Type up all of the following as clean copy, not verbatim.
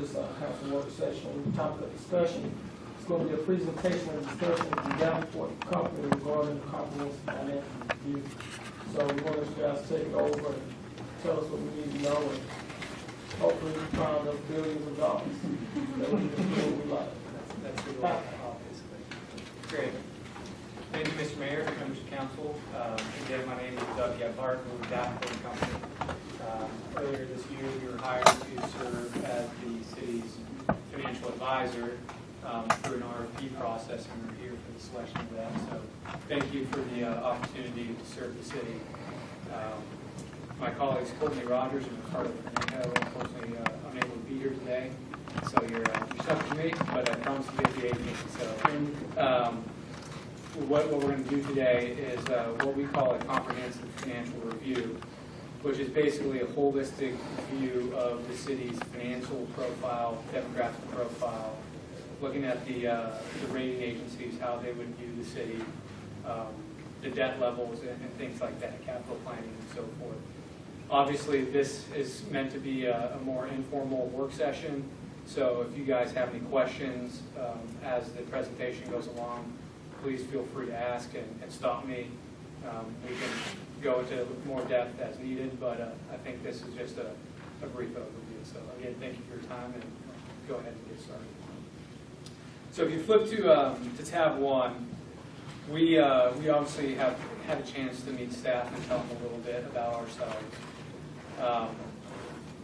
this council work session on the topic of discussion. It's going to be a presentation and discussion of the Davenport Company regarding the comprehensive financial review. So we want you guys to take it over and tell us what we need to know, and hopefully we find those billions of dollars that we can do what we like. That's the goal, obviously. Great. Thank you, Mr. Mayor, members of council. Again, my name is Doug Gebhardt. We're with Davenport Company. Earlier this year, we were hired to serve as the city's financial advisor through an RFP process, and we're here for the selection of that. So thank you for the opportunity to serve the city. My colleagues Courtney Rogers and Ricardo Cornejo, unfortunately, unable to be here today. So you're stuck with me, but I promise to be the agent. So what we're going to do today is what we call a comprehensive financial review, which is basically a holistic view of the city's financial profile, demographic profile, looking at the rating agencies, how they would view the city, the debt levels, and things like that, capital planning and so forth. Obviously, this is meant to be a more informal work session, so if you guys have any questions as the presentation goes along, please feel free to ask and stop me. We can go into more depth as needed, but I think this is just a brief overview. So again, thank you for your time, and go ahead and get started. So if you flip to tab 1, we obviously have had a chance to meet staff and tell them a little bit about ourselves.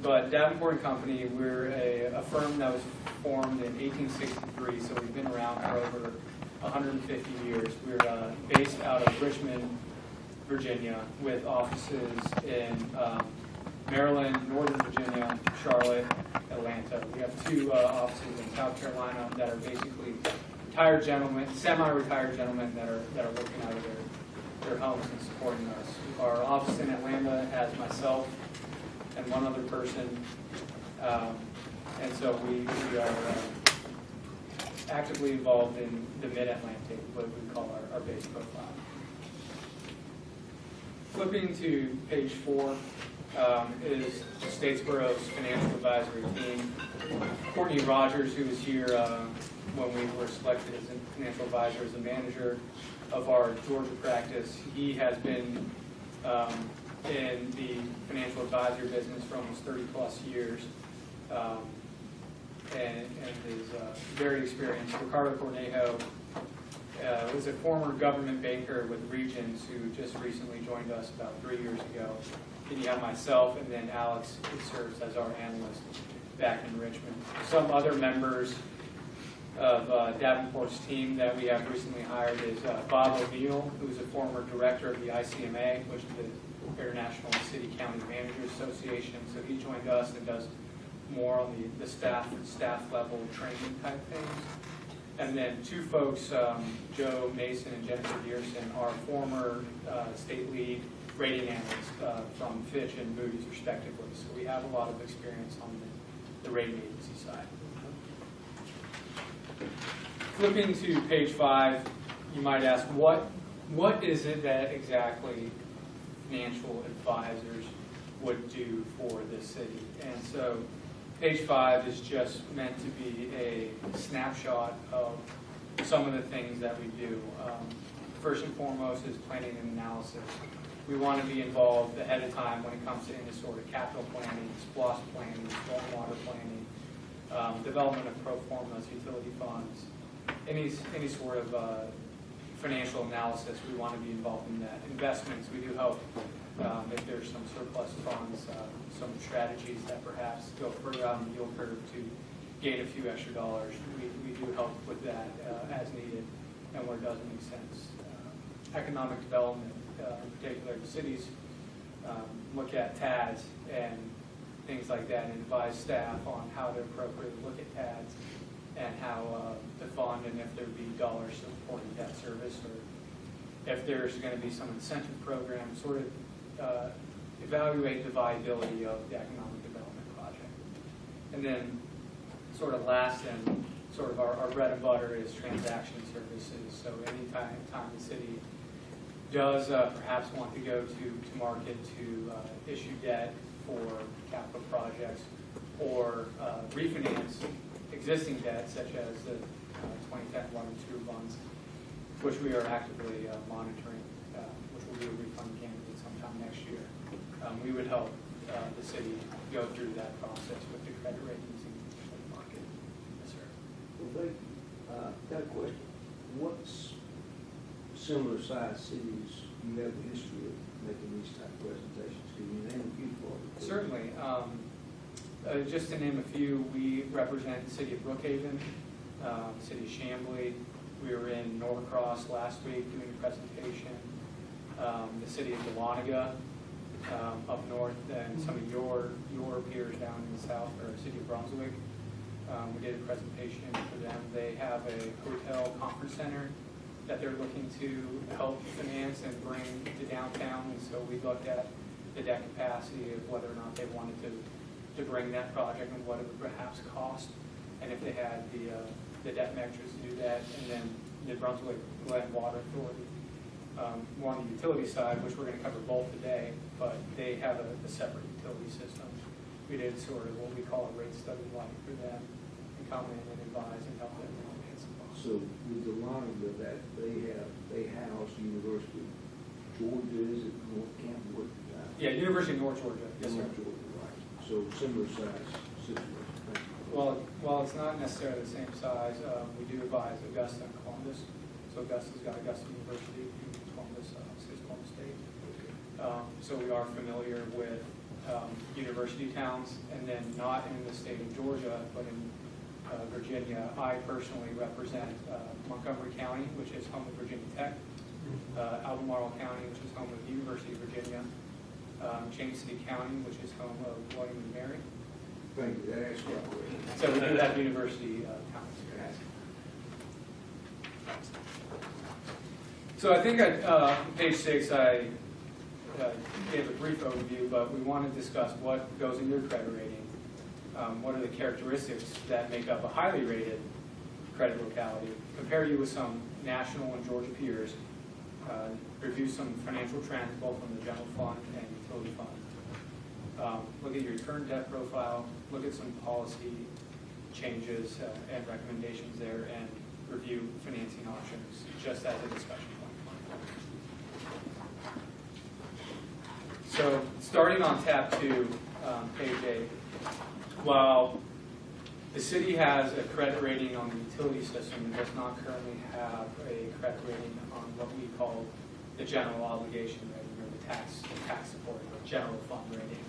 But Davenport & Company, we're a firm that was formed in 1863, so we've been around for over 150 years. We're based out of Richmond, Virginia, with offices in Maryland, Northern Virginia, Charlotte, Atlanta. We have 2 offices in South Carolina that are basically retired gentlemen, semi-retired gentlemen that are working out of their homes and supporting us. Our office in Atlanta has myself and one other person, and so we are actively involved in the Mid-Atlantic, what we call our base profile. Flipping to page 4 is Statesboro's financial advisory team. Courtney Rogers, who was here when we were selected as a financial advisor, as a manager of our Georgia practice. He has been in the financial advisory business for almost 30-plus years. And is very experienced. Ricardo Cornejo was a former government banker with Regions who just recently joined us about 3 years ago. Then you have myself, and then Alex, who serves as our analyst back in Richmond. Some other members of Davenport's team that we have recently hired is Bob O'Neill, who is a former director of the ICMA, which is the International City County Managers Association. So he joined us and does more on the staff level training type things. And then 2 folks, Joe Mason and Jennifer Dearson, are former state lead rating analysts from Fitch and Moody's respectively. So we have a lot of experience on the rating agency side. Flipping to page 5, you might ask, what is it that exactly financial advisors would do for this city? And so page 5 is just meant to be a snapshot of some of the things that we do. First and foremost is planning and analysis. We want to be involved ahead of time when it comes to any sort of capital planning, SPLOST planning, stormwater planning, development of pro formas, utility funds, any sort of financial analysis. We want to be involved in that. Investments, we do help if there's some surplus funds, some strategies that perhaps go further out in the yield curve to gain a few extra dollars. We do help with that as needed and where it doesn't make sense. Economic development, in particular, the cities look at TADs and things like that and advise staff on how to appropriately look at TADs and how to fund, and if there be dollars supporting debt service, or if there's going to be some incentive program, sort of evaluate the viability of the economic development project. And then sort of last and sort of our bread and butter is transaction services. So anytime the city does perhaps want to go to market to issue debt for capital projects, or refinance existing debt, such as the 2010 water and sewer bonds, which we are actively monitoring, which will be a refund candidate sometime next year. We would help the city go through that process with the credit ratings and the market. Yes, sir. Well, thank you. Got a question. What's similar sized cities you have a history of making these type of presentations? Can you name a few for me? Certainly. Just to name a few, we represent the city of Brookhaven, city of Chamblee. We were in Norcross last week doing a presentation. The city of Dahlonega up north, and some of your peers down in the south, or the city of Brunswick. We did a presentation for them. They have a hotel conference center that they're looking to help finance and bring to downtown, and so we looked at the debt capacity of whether or not they wanted to bring that project and what it would perhaps cost, and if they had the debt metrics to do that. And then the Brunswick Land Water Authority, more on the utility side, which we're going to cover both today, but they have a separate utility system. We did sort of what we call a rate study like for them, and come in and advise and help them finance some costs. So with the line of that, they house University of Georgia, is it North Campus? Yeah, University of North Georgia. Yes, sir. North Georgia, right. So similar size situation. Thank you. Well, it's not necessarily the same size. We do advise Augusta and Columbus. So Augusta's got Augusta University, and Columbus, Columbus State. So we are familiar with university towns, and then not in the state of Georgia, but in Virginia. I personally represent Montgomery County, which is home of Virginia Tech, Albemarle County, which is home of the University of Virginia, James City County, which is home of William and Mary. Thank you. That answers my question. So we do have university towns. So I think on page 6 I gave a brief overview, but we want to discuss what goes into your credit rating. What are the characteristics that make up a highly rated credit locality? Compare you with some national and Georgia peers. Review some financial trends, both on the general fund and utility fund. Look at your current debt profile. Look at some policy changes and recommendations there, and review financing options, just as a discussion point. So starting on tab 2, page 8, while the city has a credit rating on the utility system, it does not currently have a credit rating on what we call the general obligation rating, or the tax support, or general fund rating.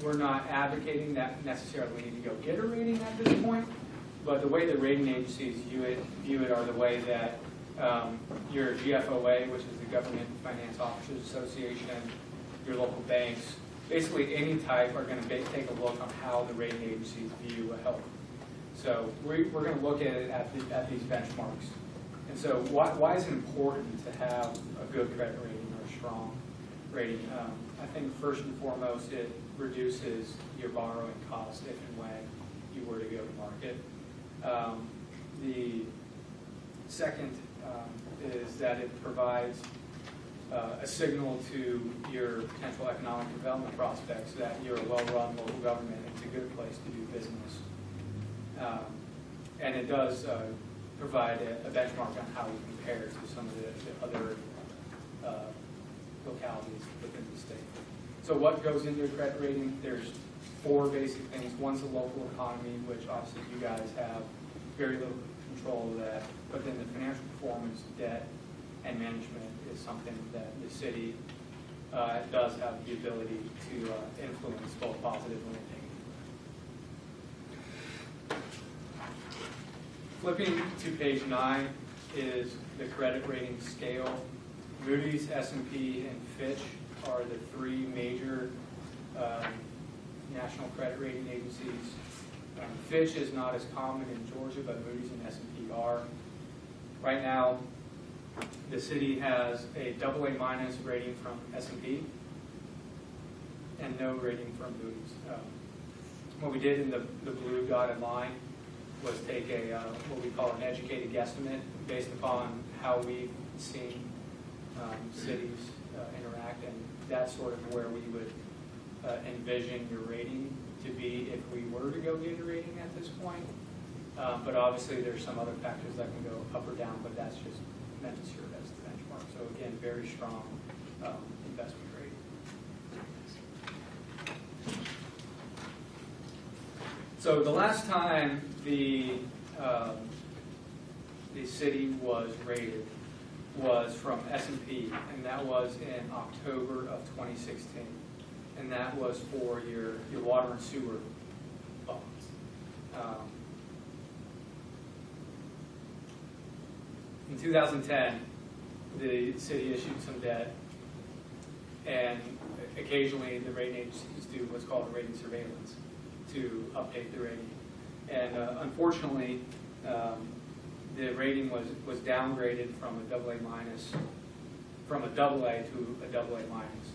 We're not advocating that necessarily we need to go get a rating at this point, but the way the rating agencies view it are the way that your GFOA, which is the Government Finance Officers Association, your local banks, basically any type, are going to take a look on how the rating agencies view a health. So we're going to look at it at these benchmarks. And so why is it important to have a good credit rating or a strong rating? I think first and foremost, it reduces your borrowing cost if and when you were to go to market. The second is that it provides a signal to your potential economic development prospects that you're a well-run local government. It's a good place to do business. And it does provide a benchmark on how we compare to some of the other localities within the state. So what goes into your credit rating? There's 4 basic things. One's the local economy, which obviously you guys have very little control of that. But then the financial performance, debt, and management is something that the city does have the ability to influence both positive and negative. Flipping to page 9 is the credit rating scale. Moody's, S&P, and Fitch are the 3 major national credit rating agencies. Fitch is not as common in Georgia, but Moody's and S&P are. Right now, the city has a AA- rating from S&P and no rating from Moody's. What we did in the blue dotted line was take what we call an educated guesstimate based upon how we've seen cities interact, and that's sort of where we would envision your rating to be if we were to go get a rating at this point. But obviously, there's some other factors that can go up or down, but that's just meant to serve as the benchmark. So again, very strong investment grade. So the last time the city was rated was from S&P, and that was in October of 2016, and that was for your water and sewer bonds. In 2010, the city issued some debt, and occasionally the rating agencies do what's called a rating surveillance to update the rating. And unfortunately, the rating was downgraded from a AA minus, from a AA to a AA minus.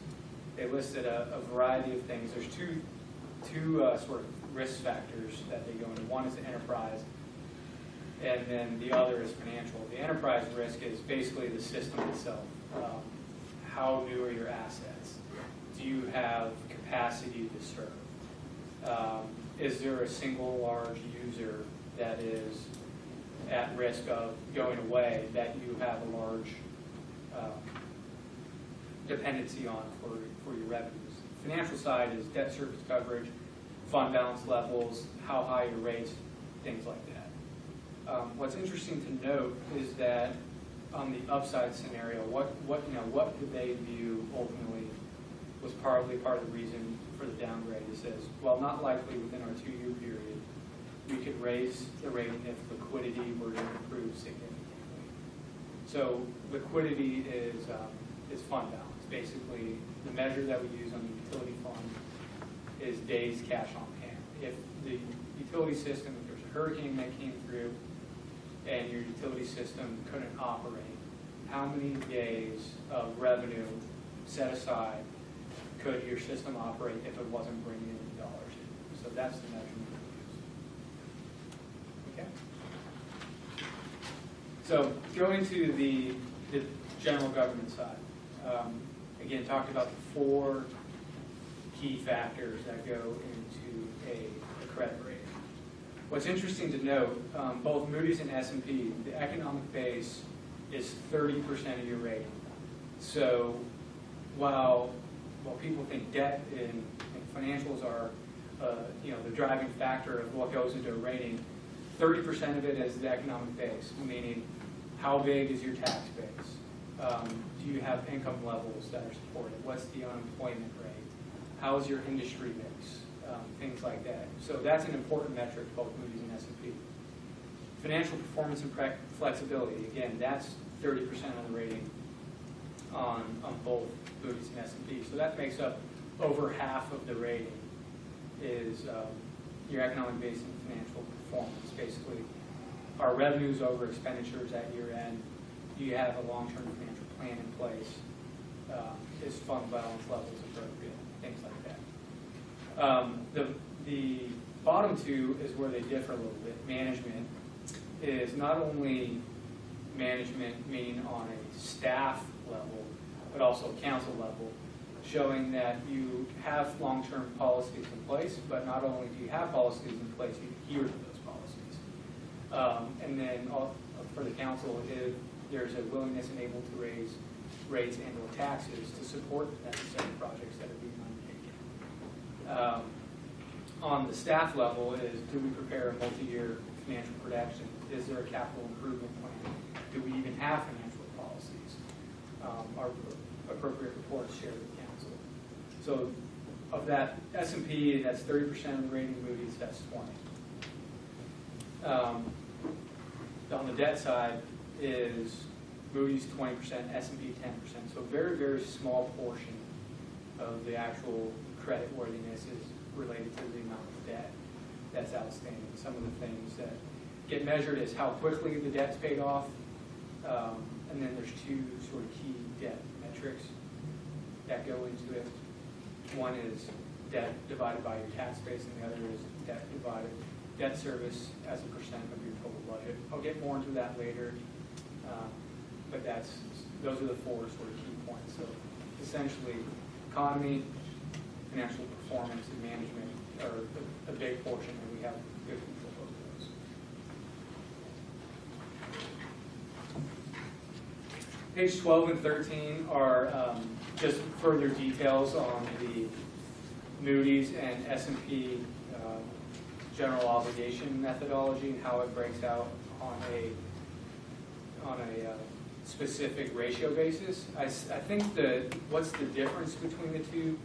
They listed a variety of things. There's two sort of risk factors that they go into. One is the enterprise, and then the other is financial. The enterprise risk is basically the system itself. How new are your assets? Do you have capacity to serve? Is there a single large user that is at risk of going away that you have a large dependency on for your revenues? Financial side is debt service coverage, fund balance levels, how high your rates, things like that. What's interesting to note is that on the upside scenario, what did they view ultimately was partly part of the reason for the downgrade. It says, well, not likely within our 2-year period we could raise the rating if liquidity were to improve significantly. So liquidity is fund balance. Basically, the measure that we use on the utility fund is days cash on hand. If the utility system, if there's a hurricane that came through and your utility system couldn't operate, how many days of revenue set aside could your system operate if it wasn't bringing in dollars in? So that's the measurement we use. Okay. So going to the general government side, again, talked about the 4 key factors that go into a credit rating. What's interesting to note, both Moody's and S&P, the economic base is 30% of your rating. So while people think debt and financials are the driving factor of what goes into a rating, 30% of it is the economic base, meaning how big is your tax base? Do you have income levels that are supported? What's the unemployment rate? How is your industry mix? Things like that. So that's an important metric, both Moody's and S&P. Financial performance and flexibility, again, that's 30% of the rating on both Moody's and S&P. So that makes up over half of the rating is your economic base and financial performance. Basically, our revenues over expenditures at year end. Do you have a long-term financial plan in place? Is fund balance levels appropriate? Things like that. The bottom 2 is where they differ a little bit. Management is not only management, meaning on a staff level, but also council level, showing that you have long-term policies in place, but not only do you have policies in place, you adhere to those policies. And then for the council, if there's a willingness and able to raise rates and or taxes to support the necessary projects that are being undertaken. On the staff level is, do we prepare a multi-year financial projection? Is there a capital improvement plan? Do we even have financial policies? Are appropriate reports shared with council? So of that S&P, that's 30% of the rating. Moody's, that's 20%. On the debt side is Moody's 20%, S&P 10%. So very, very small portion of the actual credit worthiness is related to the amount of debt that's outstanding. Some of the things that get measured is how quickly the debt's paid off, and then there's 2 sort of key debt metrics that go into it. One is debt divided by your tax base, and the other is debt service as a percent of your total budget. I'll get more into that later, but those are the 4 sort of key points. So essentially, economy, financial performance, and management or a big portion, and we have good control over those. Page 12 and 13 are just further details on the Moody's and S&P general obligation methodology and how it breaks out on a specific ratio basis. I think what's the difference between the two?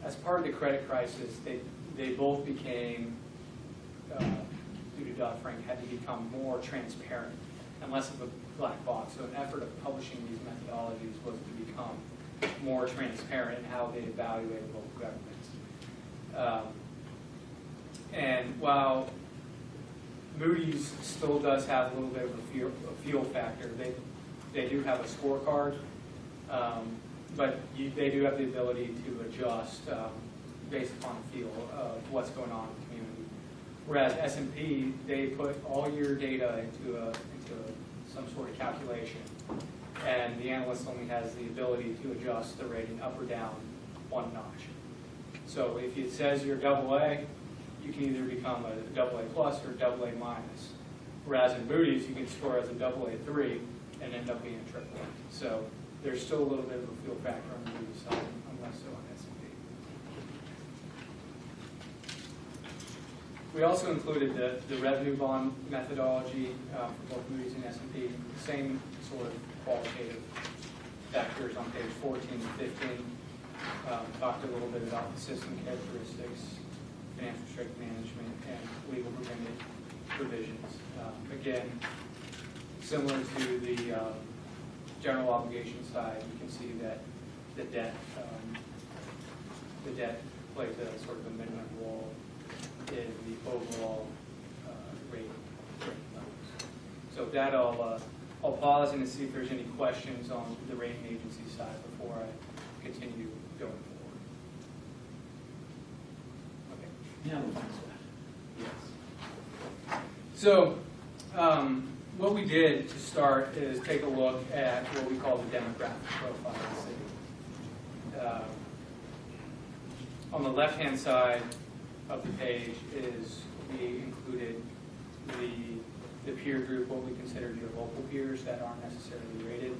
As part of the credit crisis, they both became, due to Dodd-Frank, had to become more transparent and less of a black box. So an effort of publishing these methodologies was to become more transparent in how they evaluated local governments. And while Moody's still does have a little bit of a feel factor, they do have a scorecard, but they do have the ability to adjust based upon the feel of what's going on in the community. Whereas S&P, they put all your data into some sort of calculation, and the analyst only has the ability to adjust the rating up or down one notch. So if it says you're AA, you can either become a AA plus or AA minus. Whereas in Moody's, you can score as a AA3 and end up being a AAA. So there's still a little bit of a feel factor on the Moody's side, unless so on S&P. We also included the revenue bond methodology for both Moody's and S&P. Same sort of qualitative factors on page 14 and 15. Talked a little bit about the system characteristics, financial strength management, and legal provisions. Again, similar to the general obligation side, you can see that the debt plays a sort of a minimum role in the overall rating levels. So with that, I'll pause and see if there's any questions on the rating agency side before I continue going forward. Okay. Yeah. Yes. So what we did to start is take a look at what we call the demographic profile of the city. On the left-hand side of the page is we included the peer group, what we consider your local peers that aren't necessarily rated.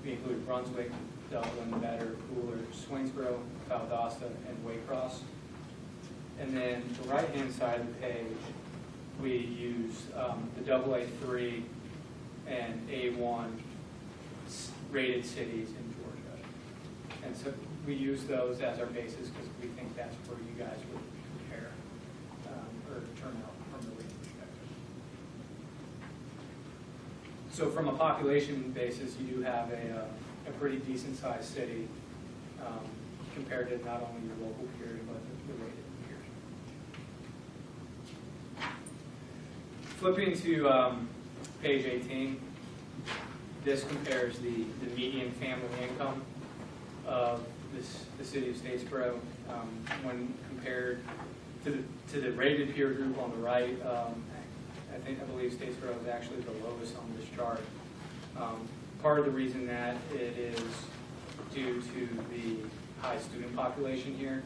We included Brunswick, Dublin, Better, Pooler, Swainsboro, Valdosta, and Waycross. And then the right-hand side of the page, we use the AA3 and A1 rated cities in Georgia. And so we use those as our basis because we think that's where you guys would compare or turn out from the rating perspective. So from a population basis, you do have a pretty decent sized city compared to not only your local peers, but the rated peers. Flipping to page 18, this compares the median family income of the city of Statesboro when compared to the rated peer group on the right. I believe Statesboro is actually the lowest on this chart. Part of the reason that it is due to the high student population here,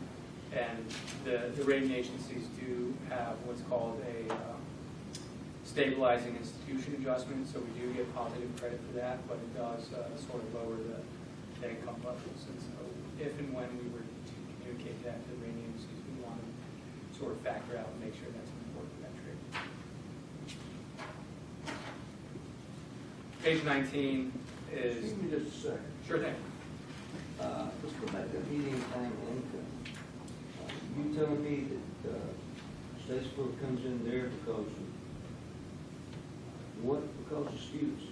and the rating agencies do have what's called a stabilizing institution adjustment, so we do get positive credit for that, but it does sort of lower the income levels. And so if and when we were to communicate that to the rating agencies, we want to sort of factor out and make sure that's an important metric. Page 19 is... Excuse me just a second. Sure thing. Let's go back to the median family income. You telling me that Statesboro comes in there because of what? Because of students?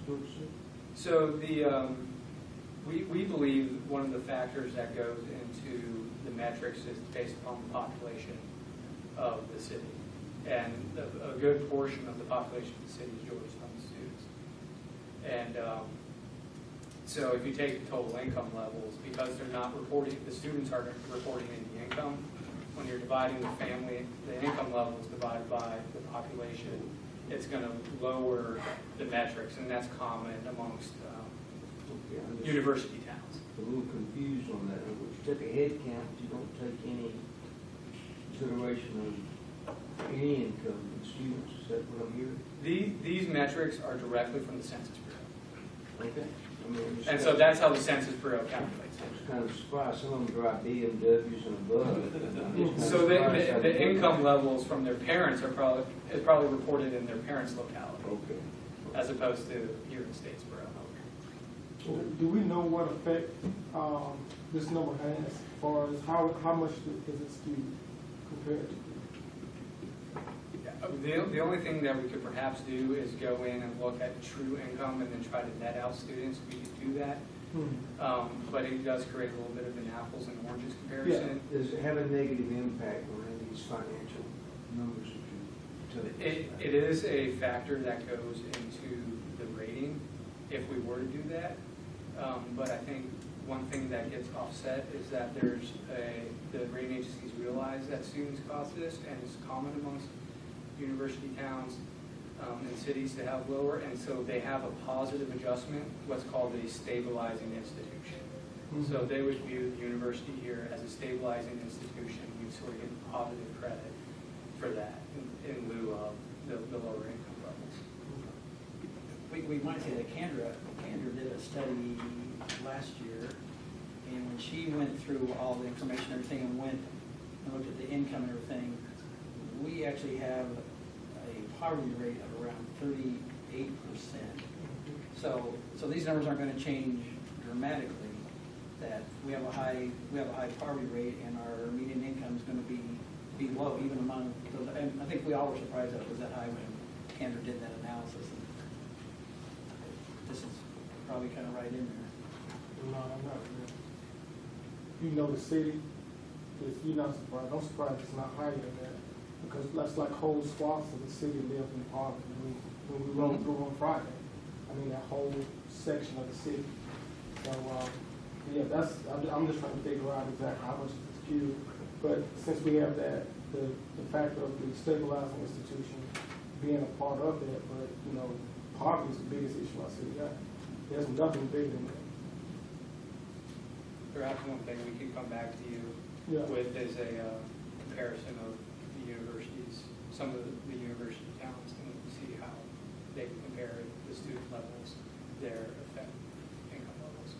So we believe one of the factors that goes into the metrics is based upon the population of the city. And a good portion of the population of the city is Georgetown students. And so if you take the total income levels, because they're not reporting, the students aren't reporting any income, when you're dividing the family, the income levels divided by the population, it's going to lower the metrics, and that's common amongst university towns. A little confused on that. If you took a head count, you don't take any consideration of any income in students, is that what I'm hearing? These metrics are directly from the Census Bureau. Okay. I mean, I'm just And so that's how the Census Bureau calculates it. I was kind of surprised, some of them drive BMWs and above. I'm just kind of So surprised how the they- income levels from their parents is probably reported in their parents' locality, Okay. as opposed to here in Statesboro. Do we know what effect this number has as far as how much is it skewed compared to? The only thing that we could perhaps do is go in and look at true income and then try to net out students. We could do that. But it does create a little bit of an apples and oranges comparison. Does it have a negative impact on any of these financial numbers that you tell us? It is a factor that goes into the rating if we were to do that. But I think one thing that gets offset is that the rating agencies realize that students cost this, and it's common amongst university towns and cities to have lower, and so they have a positive adjustment, what's called a stabilizing institution. So they would view the university here as a stabilizing institution. You'd sort of get positive credit for that in lieu of the lower income levels. We might say that Kendra did a study last year, and when she went through all the information and everything and went and looked at the income and everything, we actually have a poverty rate of around 38%. So these numbers aren't going to change dramatically. That we have a high poverty rate, and our median income is going to be low even among those. And I think we all were surprised that it was that high when Kendra did that analysis. And this is probably kind of right in there. No, I'm not really. You know the city, you're not surprised. I'm surprised it's not higher than that. Because that's like whole swaths of the city live in poverty. When we rode through on Friday, I mean, that whole section of the city. So, yeah, I'm just trying to figure out exactly how much it's skewed. But since we have that, the factor of the stabilizing institution being a part of that, but, you know, poverty is the biggest issue our city got. There's nothing bigger than that. Perhaps one thing we could come back to you with is a comparison of the universities, some of the university towns, and see how they compare the student levels, their effect, income levels,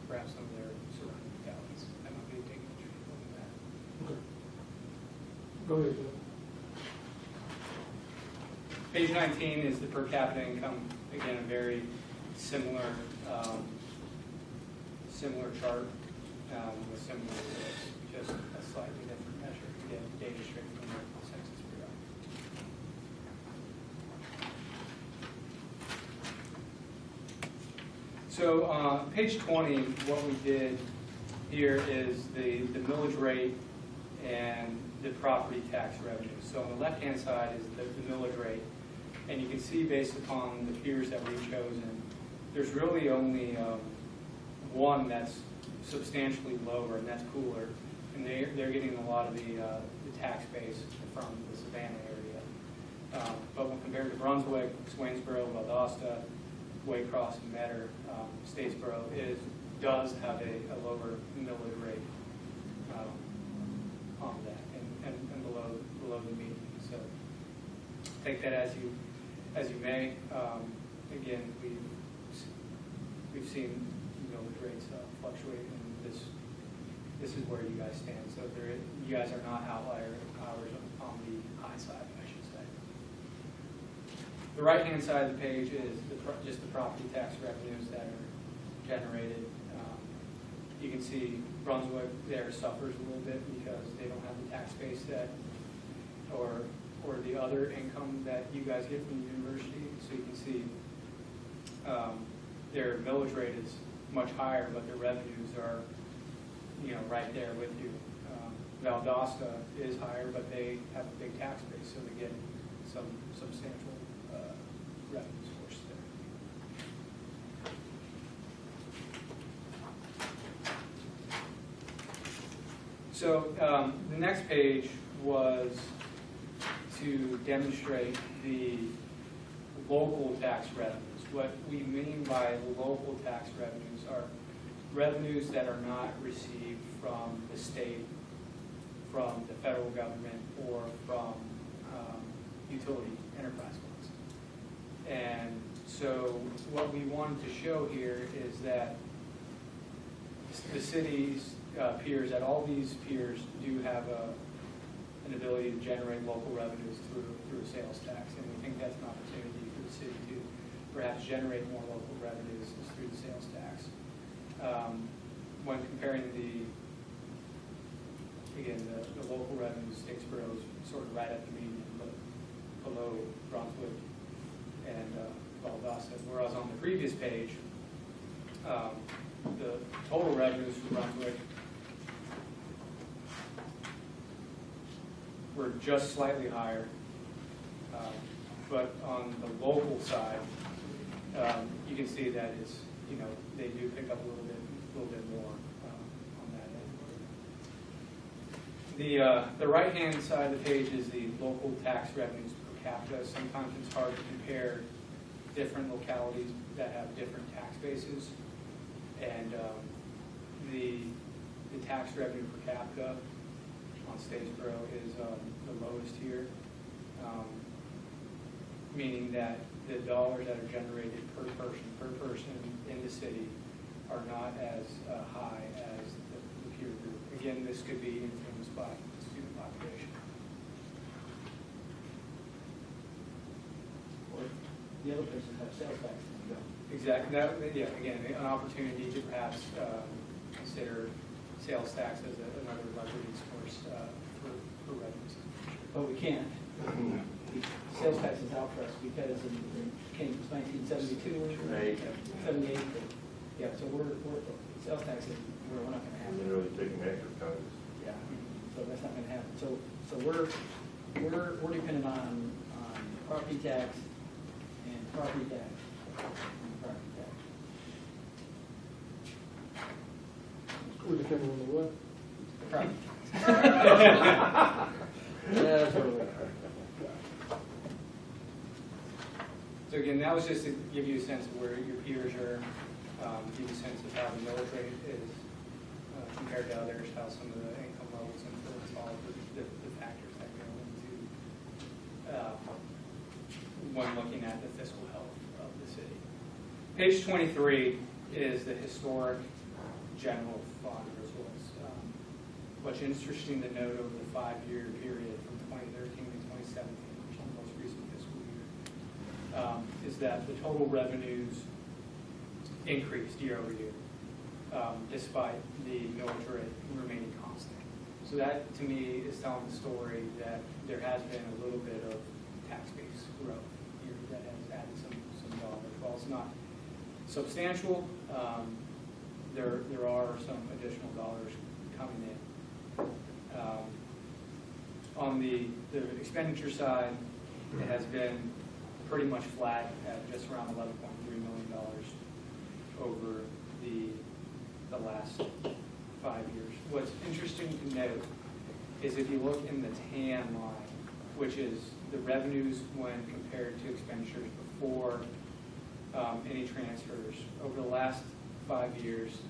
perhaps some of their surrounding localities. I might be taking a look at that. Okay. Go ahead, Joe. Page 19 is the per capita income. Again, a very similar chart with similar results, just a slightly different measure. Again, data straight from the Census Bureau. So page 20, what we did here is the millage rate and the property tax revenue. So on the left-hand side is the millage rate. And you can see based upon the peers that we've chosen, there's really only one that's substantially lower, and that's Cooler. And they're getting a lot of the tax base from the Savannah area. But when compared to Brunswick, Swainsboro, Valdosta, Waycross, and Metter, Statesboro does have a lower millage rate on that and below the median. So take that as you may. Again, we've seen millage rates fluctuate, and this is where you guys stand. So you guys are not outliers on the high side, I should say. The right-hand side of the page is just the property tax revenues that are generated. You can see Brunswick there suffers a little bit because they don't have the tax base or the other income that you guys get from the university. So you can see their millage rate is much higher, but their revenues are, right there with you. Valdosta is higher, but they have a big tax base, so they get some substantial revenue source there. So the next page was to demonstrate the local tax revenues. What we mean by local tax revenues are revenues that are not received from the state from the federal government or from utility enterprise funds. And so what we wanted to show here is that the city's peers, that all these peers do have an ability to generate local revenues through a sales tax, and we think that's an opportunity for the city to perhaps generate more local revenues through the sales tax. When comparing the local revenues, Statesboro is sort of right at the median, but below Brunswick and Valdosta. Whereas on the previous page, the total revenues for Brunswick were just slightly higher, but on the local side, you can see that it's, they do pick up a little bit more on that end. The right-hand side of the page is the local tax revenues per capita. Sometimes it's hard to compare different localities that have different tax bases, and the tax revenue per capita on Statesboro is the lowest here, meaning that the dollars that are generated per person in the city are not as high as the peer group. Again, this could be influenced by the student population. Or the other places have sales tax. Exactly. Again, an opportunity to perhaps consider sales tax as another leveraging source for revenues. But we can't. Sales tax is out for us because it came 1972, Right. 78. Yeah, so we're sales tax is we're not going to have And it. they're really taking extra cuts. Yeah, so that's not going to happen. So we're dependent on property tax and property tax and property tax. We're depending on the what? Property tax. Yeah, that's what we So again, that was just to give you a sense of where your peers are, give you a sense of how the millage rate is compared to others, how some of the income levels influence all of the factors that go into when looking at the fiscal health of the city. Page 23 is the historic general fund results. What's interesting to note over the 5-year period from 2013 to 2017, which is the most recent fiscal year, is that the total revenues increased year over year, despite the millage rate remaining constant. So that, to me, is telling the story that there has been a little bit of tax base growth here that has added some dollars. While it's not substantial, there are some additional dollars coming in. On the expenditure side, it has been pretty much flat at just around $11.3 million over the last 5 years. What's interesting to note is if you look in the tan line, which is the revenues when compared to expenditures before any transfers, over the last 5 years,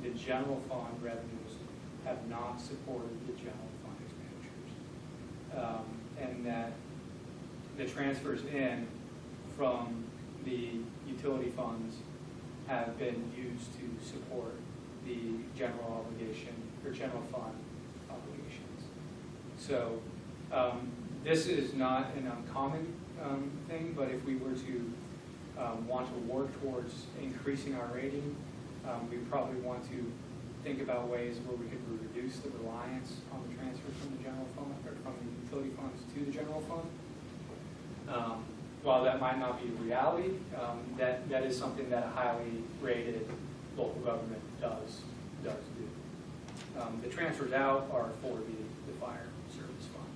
the general fund revenues have not supported the general fund expenditures. And that the transfers in from the utility funds have been used to support the general obligation or general fund obligations. So this is not an uncommon thing, but if we were to want to work towards increasing our rating, we probably want to think about ways where we could reduce the reliance on the transfer from the general fund or from the utility funds to the general fund. While that might not be reality, that is something that a highly rated local government does do. The transfers out are for the fire service fund.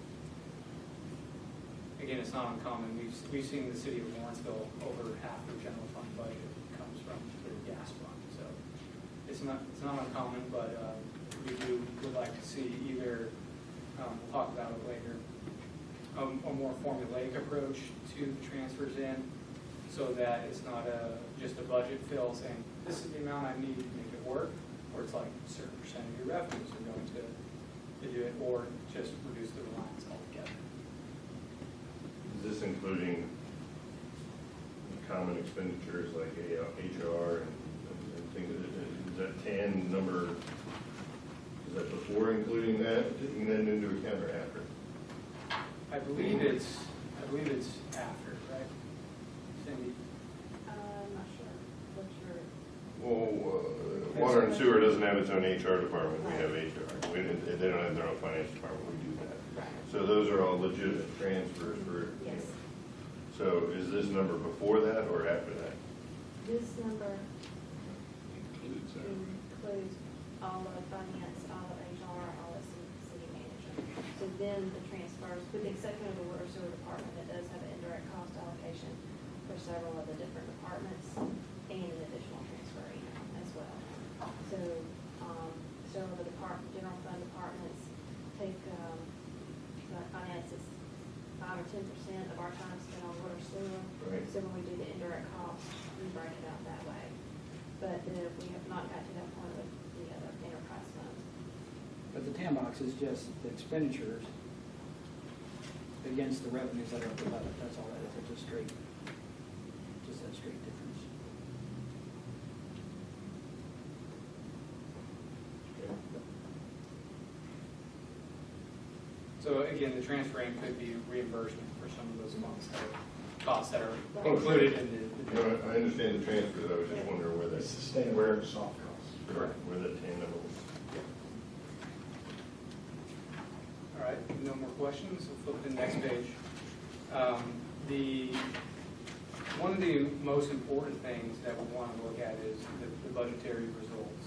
Again, it's not uncommon. We've seen the city of Lawrenceville over half their general fund budget comes from their gas fund. So it's not uncommon, but we would like to see either, we'll talk about it later, a more formulaic approach to the transfers in, so that it's not just a budget fill saying this is the amount I need to make it work, or it's like a certain percent of your revenues are going to to do it, or just reduce the reliance altogether. Is this including common expenditures like HR and things? Is that TAN number, is that before including that, taking that into account, or after? I believe it's after, right? Cindy? I'm not sure. What's your, Well, water and sewer doesn't have its own HR department. We have HR. They don't have their own finance department. We do that. So those are all legitimate transfers for. yes, So is this number before that or after that? this number Includes that. includes all of finance, all of HR, all of city manager. So then the transfers, with the exception of the water sewer department, that does have an indirect cost allocation for several of the different departments and an additional transfer as well. So, several of the general fund departments take, finances 5 or 10% of our time spent on water sewer. Right. So when we do the indirect costs, we break it out that way. But we have not got to that point with the other enterprise funds. But the TAM box is just the expenditures against the revenues that are above it. That's all that is. It's just that straight difference. So again, the transferring could be reimbursement for some of those costs that are included in the. No, I understand the transfers. I was just wondering where that. Sustainable and soft costs. Correct. Where that TAN number was. All right, no more questions. We'll flip to the next page. One of the most important things that we want to look at is the budgetary results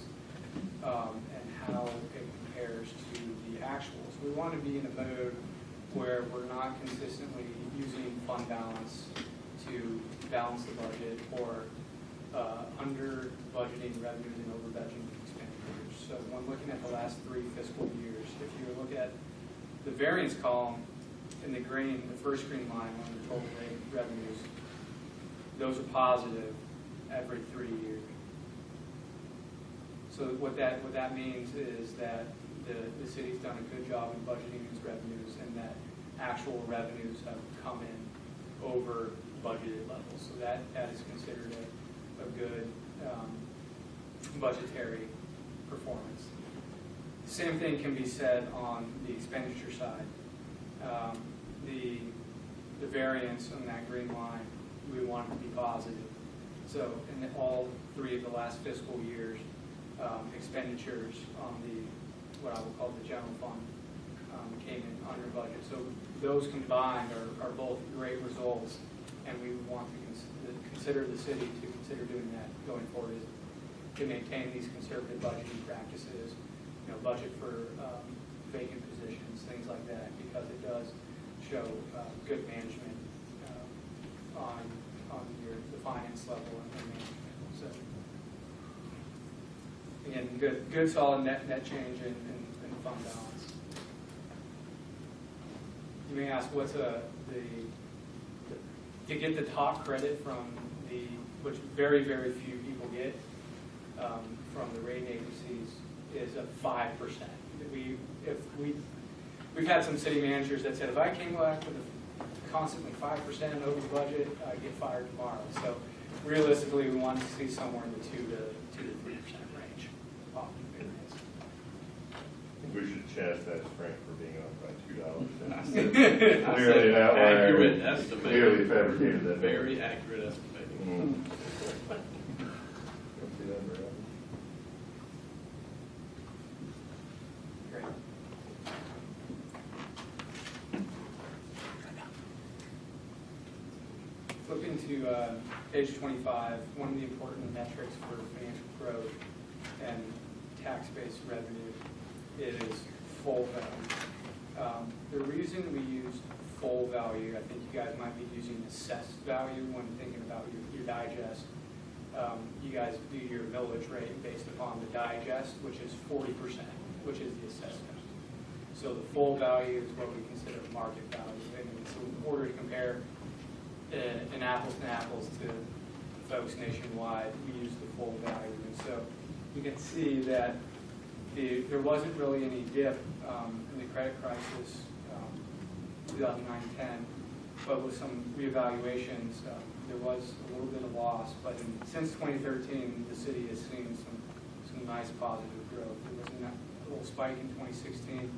and how it compares to the actuals. We want to be in a mode where we're not consistently using fund balance to balance the budget or under budgeting revenues and over budgeting expenditures. So when looking at the last 3 fiscal years, if you look at the variance column in the green, the first green line on the total revenues, those are positive every 3 years. So what that means is that the city's done a good job in budgeting its revenues, and that actual revenues have come in over budgeted levels. So that is considered a good budgetary performance. The same thing can be said on the expenditure side. The variance on that green line, we want it to be positive. So in all 3 of the last fiscal years, expenditures on what I would call the general fund came in under budget. So those combined are both great results, and we want to consider the city to consider doing that going forward, is to maintain these conservative budgeting practices, budget for vacant positions, things like that, because it does show good management on the finance level and management. So again, good solid net change in fund balance. You may ask, what's to get the top credit from which very, very few people get from the rating agencies, is a 5%. We've had some city managers that said, if I came back with constantly 5% over the budget, I'd get fired tomorrow. So realistically, we want to see somewhere in the 2 to 3% range. We should chastise Frank for being off by $2. Clearly that accurate estimate. Clearly fabricated that. Very accurate estimating. Great. Flipping to page 25, one of the important metrics for financial growth and tax-based revenue is full value. The reason we use full value, I think you guys might be using assessed value when thinking about your digest. You guys do your millage rate based upon the digest, which is 40%, which is the assessment. So the full value is what we consider market value. And so in order to compare an apples to apples to folks nationwide, we use the full value. And so you can see that There wasn't really any dip in the credit crisis, 2009-10, but with some reevaluations, there was a little bit of loss. But since 2013, the city has seen some nice positive growth. There was a little spike in 2016.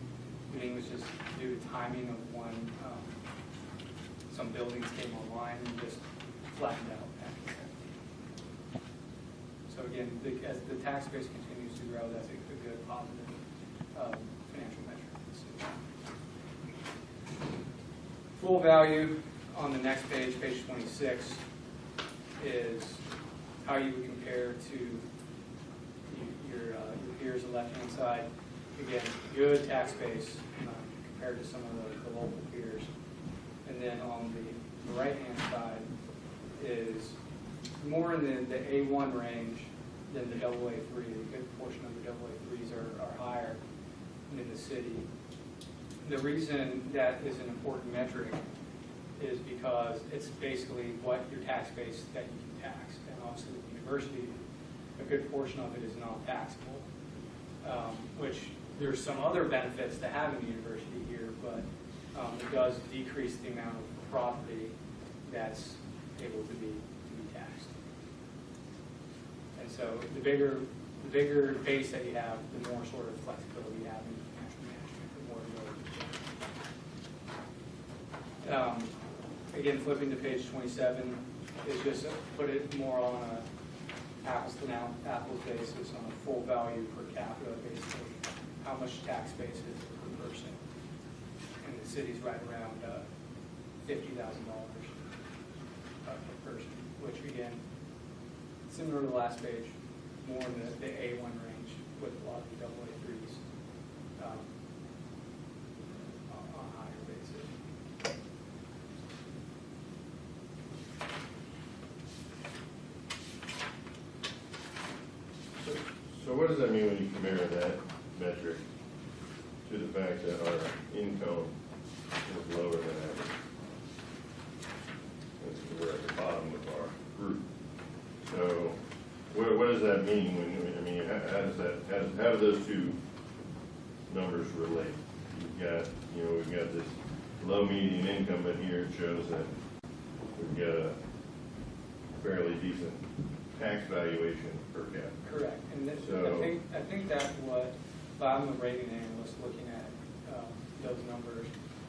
I think it was just due to timing of when some buildings came online and just flattened out after that. So again, as the tax base continues to grow, that's a good positive financial measure for the city. Full value on the next page, page 26, is how you would compare to your peers on the left-hand side. Again, good tax base compared to some of the local peers. And then on the right-hand side is more in the A1 range than the AA3. A good portion of the AA3s are higher in the city. The reason that is an important metric is because it's basically what your tax base that you can tax. And obviously with the university, a good portion of it is non-taxable, which there's some other benefits to having the university here, but it does decrease the amount of property that's able to be taxed. And so the bigger base that you have, the more sort of flexibility you have in financial management, the more ability. Again, flipping to page 27 is just put it more on a apples to apples basis on a full value per capita, basically how much tax base is per person. And the city's right around $50,000 per person, which again, similar to the last page, more in the A1 range with a lot of the AA3s on a higher basis. So what does that mean when you compare that metric to the fact that our income is lower than average? We're at the bottom of our group. So what does that mean when, I mean, how do those two numbers relate? We've got this low median income, but here it shows that we've got a fairly decent tax valuation per capita. Correct, and I think that's what, if I'm a rating analyst looking at those numbers,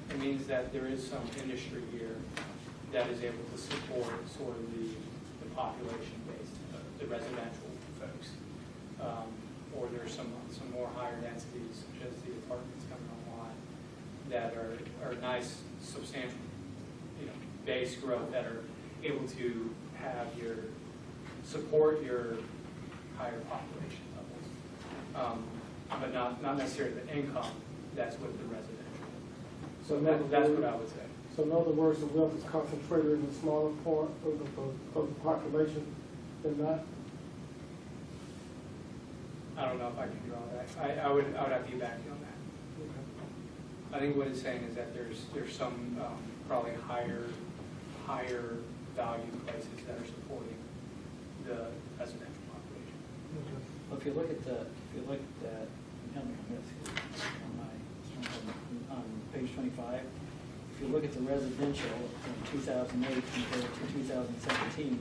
it means that there is some industry here that is able to support sort of the population based, the residential folks, or there's some more higher densities, such as the apartments coming online, that are nice, substantial, base growth that are able to have support your higher population levels, but not necessarily the income that's with the residential. So that's what I would say. So in other words, the wealth is concentrated in a smaller part of the population than not? I don't know if I can draw that. I would have to get back to you on that. I think what it's saying is that there's some probably higher value places that are supporting the residential population. Well, if you look at that, tell me on this, on page 25, if you look at the residential from 2008 compared to 2017,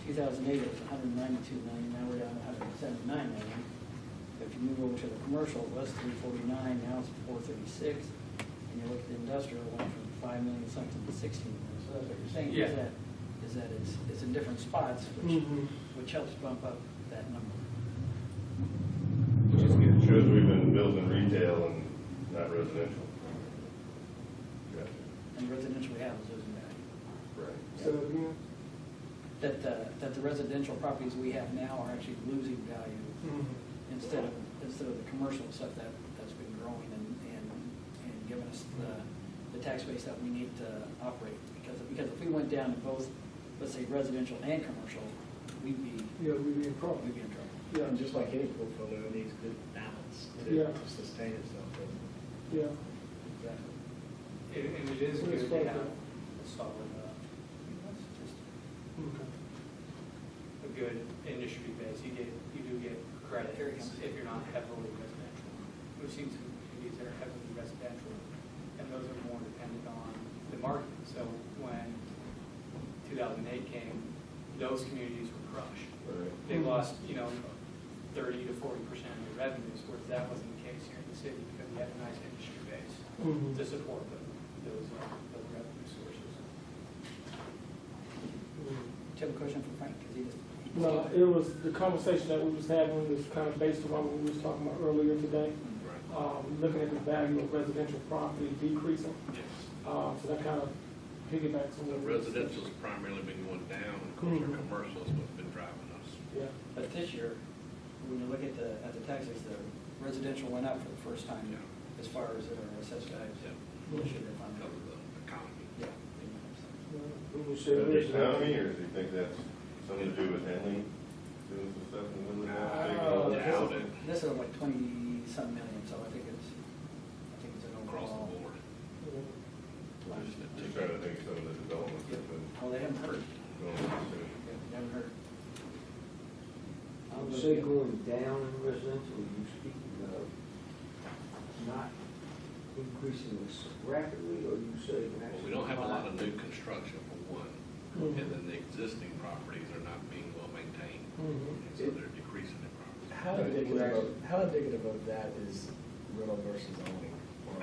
2008 it was 192 million, now we're down to 179 million. If you move over to the commercial, it was 349, now it's 436. And you look at the industrial, it went from 5 million something to 16 million. So that's what you're saying, Yeah. is that it's in different spots, which helps bump up that number. Which is good. It shows we've been building retail and not residential. Gotcha. And residential we have is losing value. Right. Say that again? That the residential properties we have now are actually losing value instead of the commercial stuff that's been growing and giving us the tax base that we need to operate. Because if we went down to both, let's say residential and commercial, we'd be in trouble. Yeah. And just like any portfolio, it needs good balance to sustain itself. Yeah. Exactly. And it is good to have a solid, just a good industry base. You do get credit if you're not heavily residential. we've seen some communities that are heavily residential, and those are more dependent on the market. So when 2008 came, those communities were crushed. Right. They lost, 30 to 40% of their revenues, whereas that wasn't the case here in the city because we had a nice industry base Mhm. to support those revenue sources. Do you have a question for Frank? 'Cause he just- No, it was the conversation that we was having was kind of based on what we was talking about earlier today. Looking at the value of residential property decreasing. Yes. So that kind of piggybacks on The what we was- residential's primarily been going down, of course, our commercial's what's been driving us. Yeah. But this year, when you look at the taxes, the residential went up for the first time Yeah. as far as their assessed values. Yeah. This year, if I'm- Because of the economy. Yeah. When you Is say that the residential, economy, or do you think that's something to do with Henley doing some stuff in the middle of Yeah, that? it- This is like 20-some million, so I think it's an across overall. the board. Just trying to think of some of the developments that have been Oh, they haven't heard. going on in the city. They haven't heard. I would say going down in residential, you speaking of not increasing this rapidly, or you say Well, actually? we don't have a lot of new construction for one, Mhm. and then the existing properties are not being well maintained, Mhm. and so they're decreasing in property. How indicative of that is rental versus owning?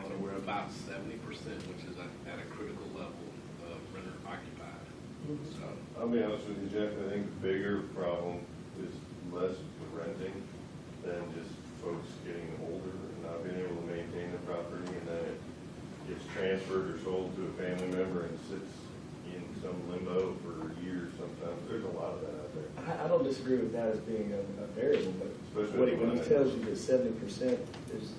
So we're about 70%, which is at a critical level of renter occupied. Mhm. So, I'll be honest with you, Jeff, I think the bigger problem is less with renting than just folks getting older and not being able to maintain the property, and then it gets transferred or sold to a family member and sits in some limbo for years sometimes. There's a lot of that out there. I don't disagree with that as being a variable, but Especially when he when tells you that 70% is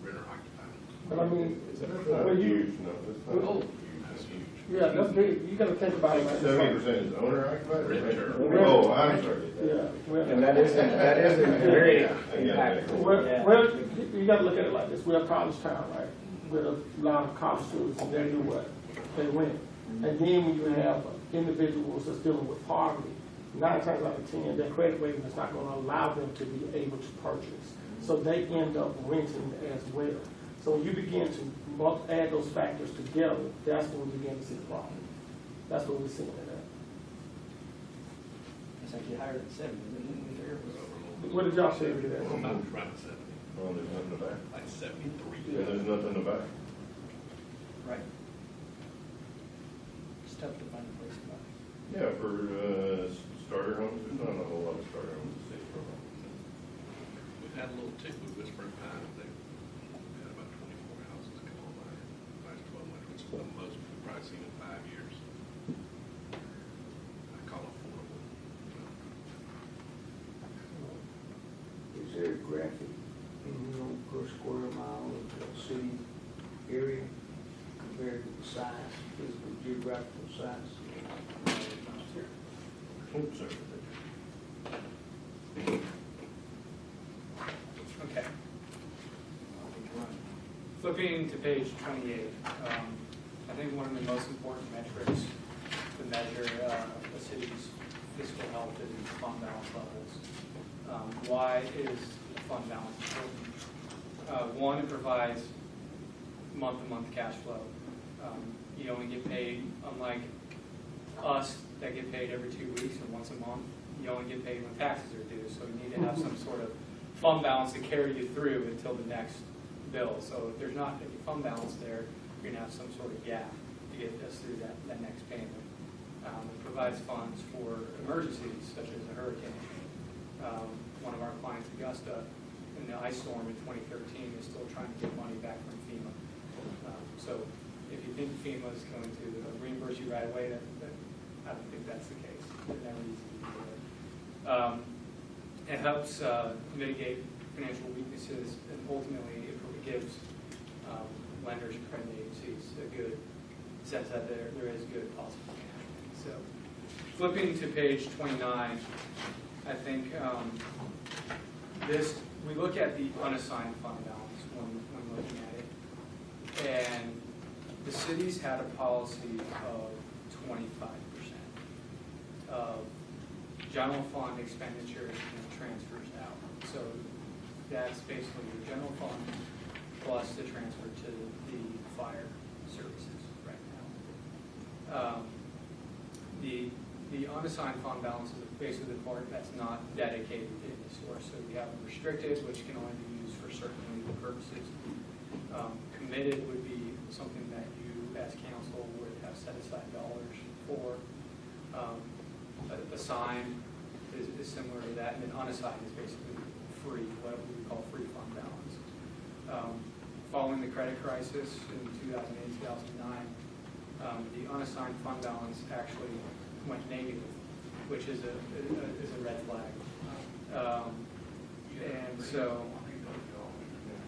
renter occupied. But I mean, is a That's not Well, you- huge, no, that's not Oh, huge. that's huge. yeah, that's big. You gotta think about it like this. 70% is owner occupied? or Renter. Oh, I'm sorry. Yeah. Well, and that is very Yeah, I get it. impactful. Well, Yeah. well, you gotta look at it like this, we're a college town, right? With a lot of college students, and they do what? They win. And then when you have individuals that's dealing with poverty, 9 times out of 10, their credit rating is not gonna allow them to be able to purchase. So they end up renting as well. So when you begin to add those factors together, that's when we begin to see the problem. That's what we're seeing it at. It's actually higher than 70, isn't it? We figure it was- What did y'all say to that? About around 70, Oh, there's nothing in the back. like 73. Yeah, there's nothing in the back. Right. It's tough to find a place to buy. Yeah, for starter homes, there's not a whole lot of starter homes in Statesboro. We've had a little tick with Whispering Pine, we've had about 24 houses come online in the last 12 months, which is the most we've probably seen in 5 years. I call it affordable. Is there a graphic, per square mile of the city area compared to the size, physical geographical size? Oops, sorry. Okay. Flipping to page 28, I think one of the most important metrics to measure a city's fiscal health is fund balance levels. Why is the fund balance important? One, it provides month-to-month cash flow. You only get paid, unlike us that get paid every 2 weeks or once a month, you only get paid when taxes are due. So you need to have some sort of fund balance to carry you through until the next bill. So if there's not any fund balance there, you're going to have some sort of gap to get us through that next payment. It provides funds for emergencies such as a hurricane. One of our clients, Augusta, in the ice storm in 2013 is still trying to get money back from FEMA. So if you think FEMA is going to reimburse you right away, I don't think that's the case. It's never easy to do it. It helps mitigate financial weaknesses, and ultimately it gives lenders and credit agencies a good sense that there is good possible cash. So flipping to page 29, I think we look at the unassigned fund balance when looking at it, and the cities had a policy of 25% of general fund expenditures and transfers out. So that's basically your general fund plus the transfer to the fire services right now. The unassigned fund balance is basically the part that's not dedicated in the source. So we have restricted, which can only be used for certain legal purposes. Committed would be something that you, as council, would have set aside dollars for. Assigned is similar to that, and then unassigned is basically free, what we would call free fund balance. Following the credit crisis in 2008, 2009, the unassigned fund balance actually went negative, which is a red flag. And so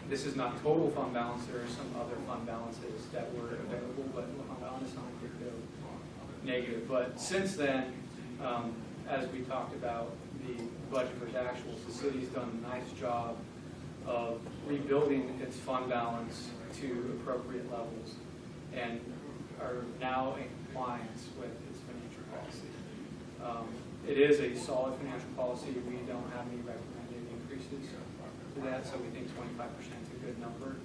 this is not total fund balance. There are some other fund balances that were available, but on the unassigned did go negative. But since then, as we talked about the budget versus actuals, the city's done a nice job of rebuilding its fund balance to appropriate levels and are now in compliance with its financial policy. It is a solid financial policy. We don't have any recommended increases to that, so we think 25% is a good number.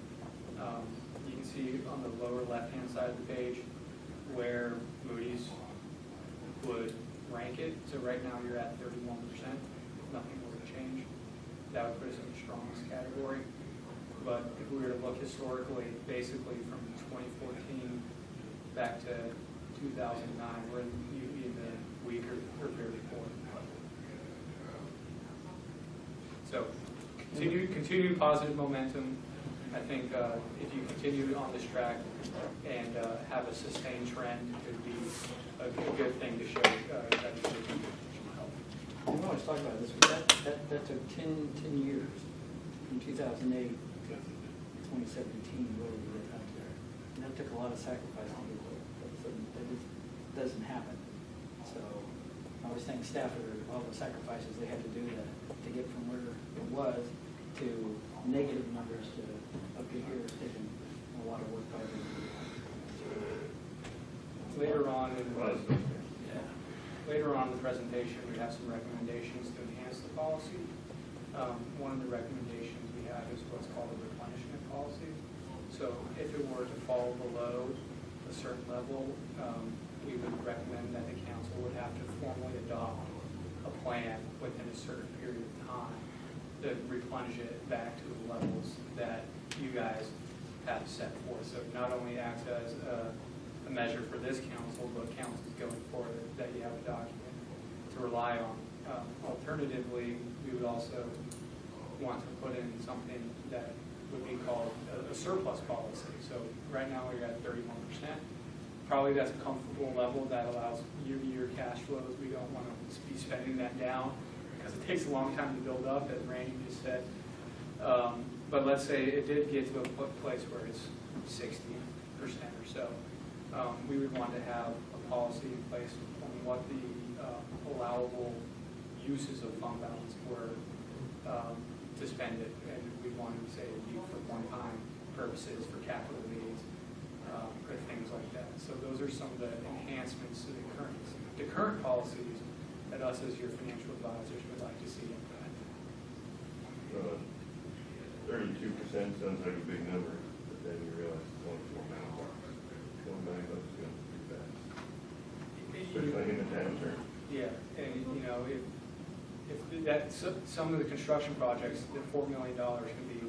You can see on the lower left-hand side of the page where Moody's would rank it. So right now you're at 31%. If nothing were to change, that would put us in the strongest category. But if we were to look historically, basically from 2014 back to 2009, we're in the weaker or very poor level. So continued positive momentum. I think if you continue on this track and have a sustained trend, it would be a good thing to show that you can help. We always talk about this, but that took 10 years, from 2008 to 2017, where we were out there. And that took a lot of sacrifice to do it. That just doesn't happen. So I always thank staff for all the sacrifices they had to do to get from where it was to negative numbers to up to here. It's taken a lot of work by everybody. Later on in the presentation, we have some recommendations to enhance the policy. One of the recommendations we have is what's called a replenishment policy. So if it were to fall below a certain level, we would recommend that the council would have to formally adopt a plan within a certain period of time to replenish it back to the levels that you guys have set forth. So not only acts as a measure for this council, but councils going forward, that you have a document to rely on. Alternatively, we would also want to put in something that would be called a surplus policy. So right now we're at 31%. Probably that's a comfortable level that allows year-to-year cash flows. We don't want to be spending that down because it takes a long time to build up, as Randy just said. But let's say it did get to a place where it's 60% or so. We would want to have a policy in place on what the allowable uses of fund balance were to spend it. And we want to say for one-time purposes, for capital needs, or things like that. So those are some of the enhancements to the current policies that us as your financial advisors would like to see implemented. 32% sounds like a big number, but then you realize it's only $4 million. $4 million is going pretty fast, especially in the downturn. Yeah, and you know, if some of the construction projects, the $4 million can be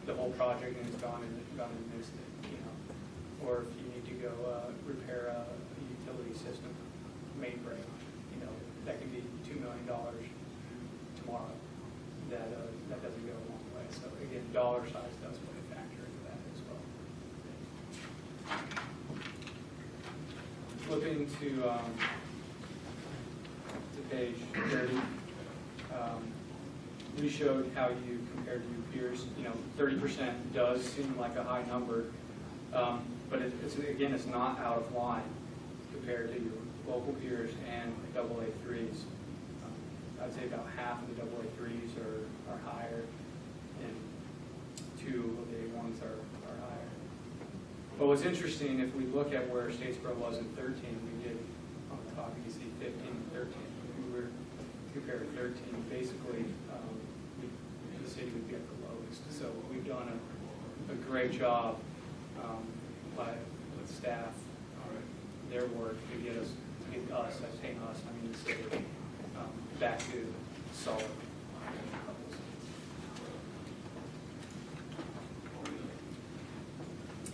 the whole project and it's gone and missed it, you know. Or if you need to go repair a utility system, main break, you know, that could be $2 million tomorrow. That doesn't go a long way. So again, dollar size does play a factor into that as well. Flipping to page 30, we showed how you compared to your peers. You know, 30% does seem like a high number, but it's not out of line compared to your local peers and AA3s. I'd say about half of the AA3s are higher, and 2 of the A1s are higher. But what's interesting, if we look at where Statesboro was in 13, we did on the top, you can see 15 and 13. We were compared to 13. Basically, the city would be at the lowest. So we've done a great job with staff, their work to get us, I mean the city, back to solid levels.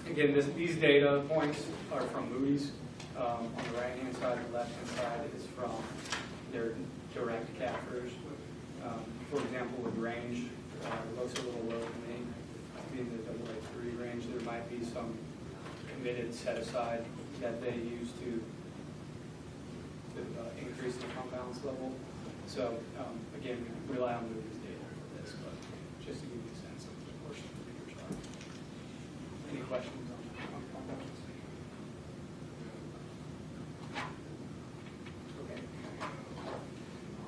Again, these data points are from Moody's. On the right-hand side and the left-hand side is from their direct captures. For example, with range, it looks a little low to me. In the AA3 range, there might be some committed set aside that they use to increase the fund balance level. So again, we rely on Moody's data for this, but just to give you a sense of the portion of the figures are. Any questions on fund balance? Okay.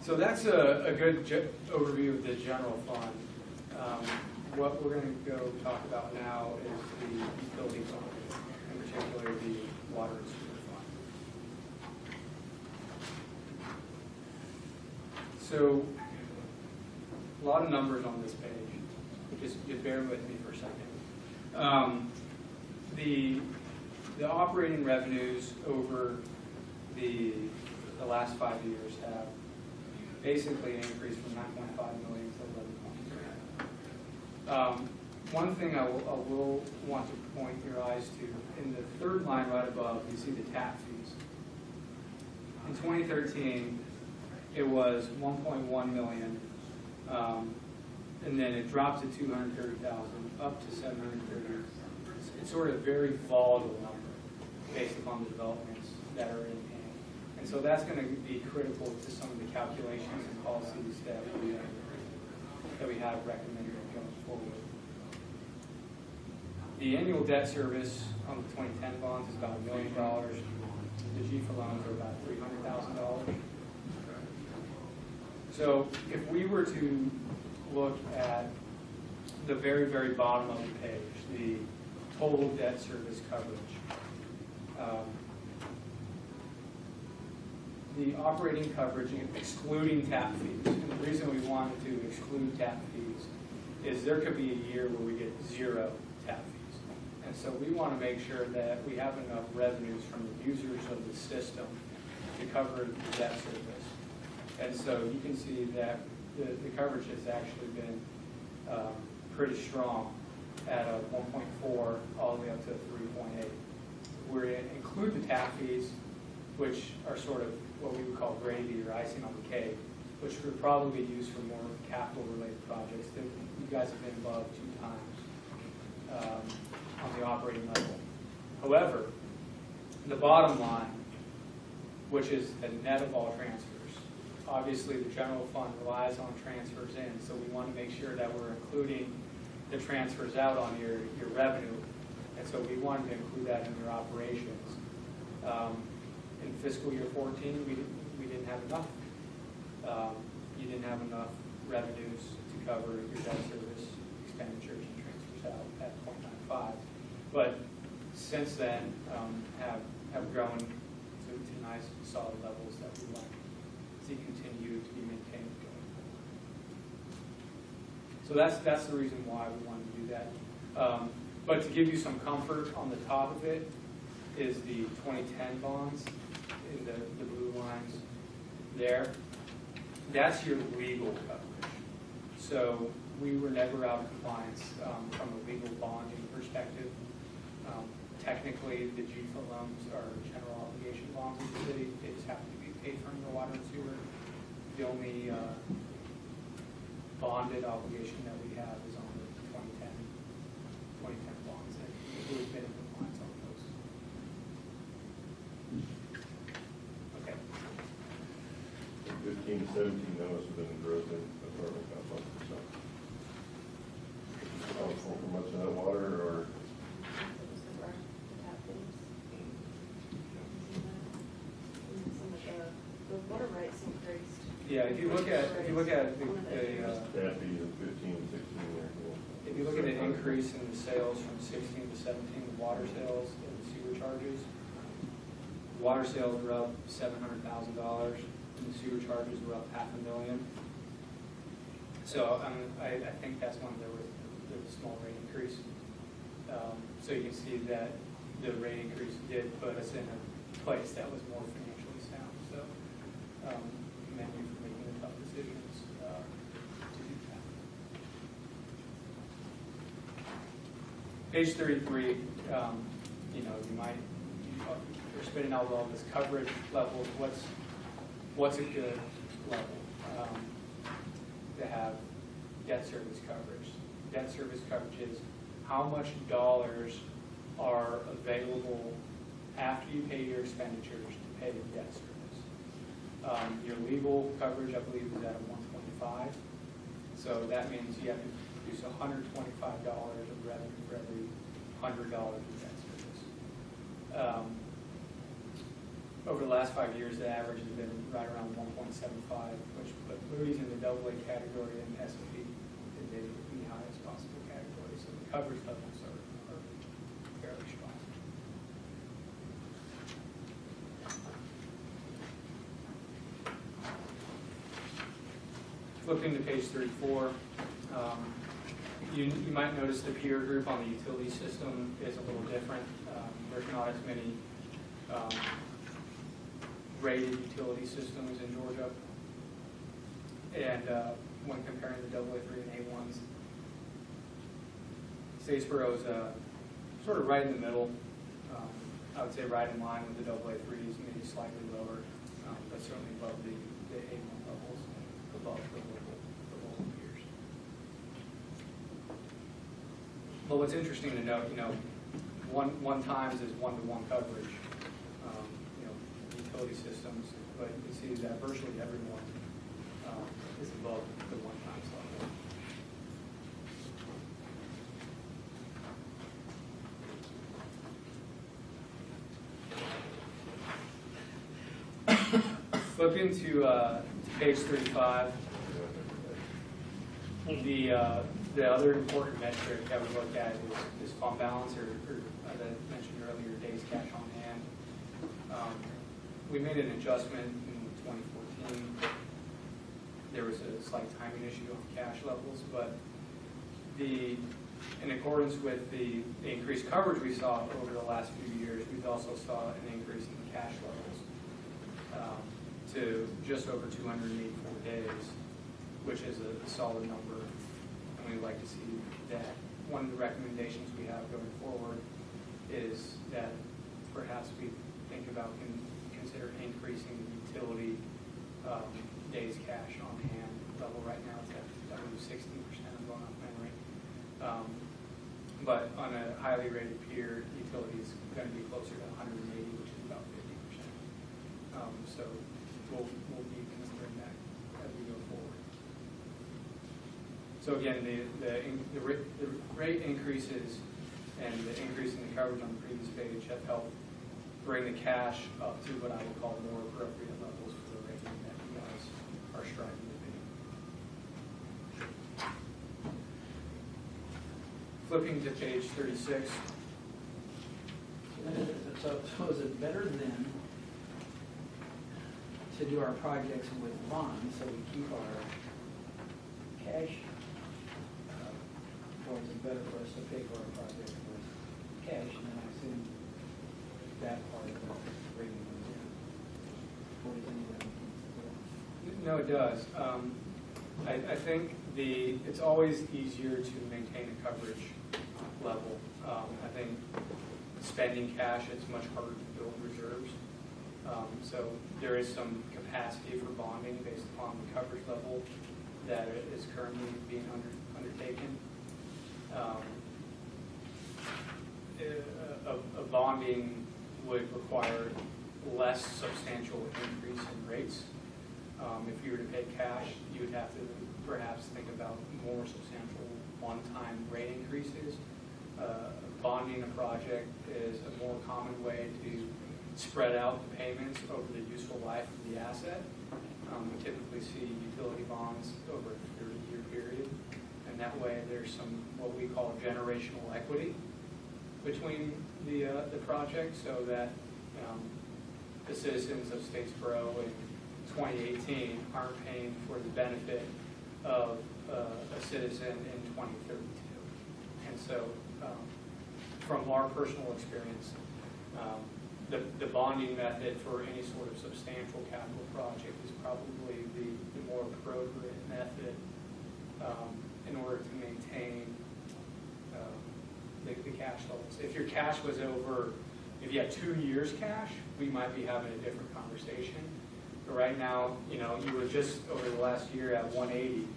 So that's a good overview of the general fund. What we're going to go talk about now is the utility fund, in particular the water and sewer fund. So, a lot of numbers on this page. Just bear with me for a second. The operating revenues over the last 5 years have basically increased from 9.5 million to 11.3. One thing I will want to point your eyes to, in the third line right above, you see the tap fees. In 2013, it was 1.1 million, and then it dropped to 230,000, up to 730. It's sort of a very volatile number based upon the developments that are in hand. And so that's going to be critical to some of the calculations and policies that we have recommended going forward. The annual debt service on the 2010 bonds is about $1 million. The GFA loans are about $300,000. So if we were to look at the very, very bottom of the page, the total debt service coverage, the operating coverage, excluding tap fees, and the reason we wanted to exclude tap fees is there could be a year where we get 0 tap fees. And so we want to make sure that we have enough revenues from the users of the system to cover the debt service. And so you can see that the coverage has actually been pretty strong at a 1.4 all the way up to 3.8. We include the tap fees, which are sort of what we would call gravy or icing on the cake, which would probably be used for more capital-related projects that you guys have been above 2 times on the operating level. However, the bottom line, which is the net of all transfers, obviously the general fund relies on transfers in, so we want to make sure that we're including the transfers out on your revenue, and so we wanted to include that in your operations. In fiscal year 14, we didn't have enough. You didn't have enough revenues to cover your debt service expenditures and transfers out at 0.95. But since then, have grown to nice, solid levels that we want to continue to be maintained going forward. So that's the reason why we wanted to do that. But to give you some comfort, on the top of it is the 2010 bonds in the blue lines there. That's your legal coverage. So we were never out of compliance from a legal bonding perspective. Technically, the GFA loans are general obligation bonds of the city. They just happen to be paid from the water and sewer. The only bonded obligation that we have is on the 2010 bonds. And we've been in compliance on those. Okay. 15 to 17, that must have been growth in apartment complexes. So, responsible for much of that water, or The water rates increased. Yeah, if you look at the tap fees in 15 and 16 there. if you look at an increase in the sales from 16 to 17, the water sales and the sewer charges, water sales were up $700,000, and the sewer charges were up $500,000. So I think that's when there was a small rate increase. So you can see that the rate increase did put us in a place that was more financially sound. So commend you for making the tough decisions to do that. Page 33, you might, you're spitting out all this coverage levels. What's a good level to have debt service coverage? Debt service coverage is how much dollars are available after you pay your expenditures to pay the debt service. Your legal coverage, I believe, is at a 125. So that means you have to produce $125 of revenue for every $100 of debt service. Over the last 5 years, the average has been right around 1.75, which put Moody's in the AA category and S&P in the highest possible category. So the coverage levels are fairly strong. Flipping to page 34, you might notice the peer group on the utility system is a little different. There's not as many rated utility systems in Georgia. And when comparing the AA3 and A1s, Statesboro is sort of right in the middle. I would say right in line with the AA3s, maybe slightly lower, but certainly above the A1 levels, above the local peers. But what's interesting to note, one times is one-to-one coverage, utility systems, but you see that virtually everyone is above the one times level. Flipping to page 35, the other important metric that we look at is fund balance, or as I mentioned earlier, days cash on hand. We made an adjustment in 2014. There was a slight timing issue of cash levels, but in accordance with the increased coverage we saw over the last few years, we also saw an increase in the cash levels to just over 284 days, which is a solid number, and we'd like to see that. One of the recommendations we have going forward is that perhaps we think about consider increasing the utility days cash on hand level. Right now it's at 60%, I'm going off memory. But on a highly rated peer, utility is going to be closer to 180, which is about 50%. So we'll be considering that as we go forward. So again, the rate increases and the increase in the coverage on the previous page have helped bring the cash up to what I would call more appropriate levels for the rating that you guys are striving to be. Flipping to page 36. So is it better then to do our projects with bonds so we keep our cash, or is it better for us to pay for our projects with cash, and then I assume that part of the rating goes in? Or does anyone? No, it does. I think it's always easier to maintain a coverage level. I think spending cash, it's much harder to build reserves. So there is some capacity for bonding based upon the coverage level that is currently being undertaken. A bonding would require less substantial increase in rates. If you were to pay cash, you would have to perhaps think about more substantial one-time rate increases. Bonding a project is a more common way to spread out the payments over the useful life of the asset. We typically see utility bonds over a 30-year period, and that way there's some what we call generational equity between the project, so that the citizens of Statesboro in 2018 aren't paying for the benefit of a citizen in 2032. And so, from our personal experience, the bonding method for any sort of substantial capital project is probably the more appropriate method in order to maintain the cash levels. If your cash was over, if you had 2 years cash, we might be having a different conversation. But right now, you know, you were just over the last year at 180,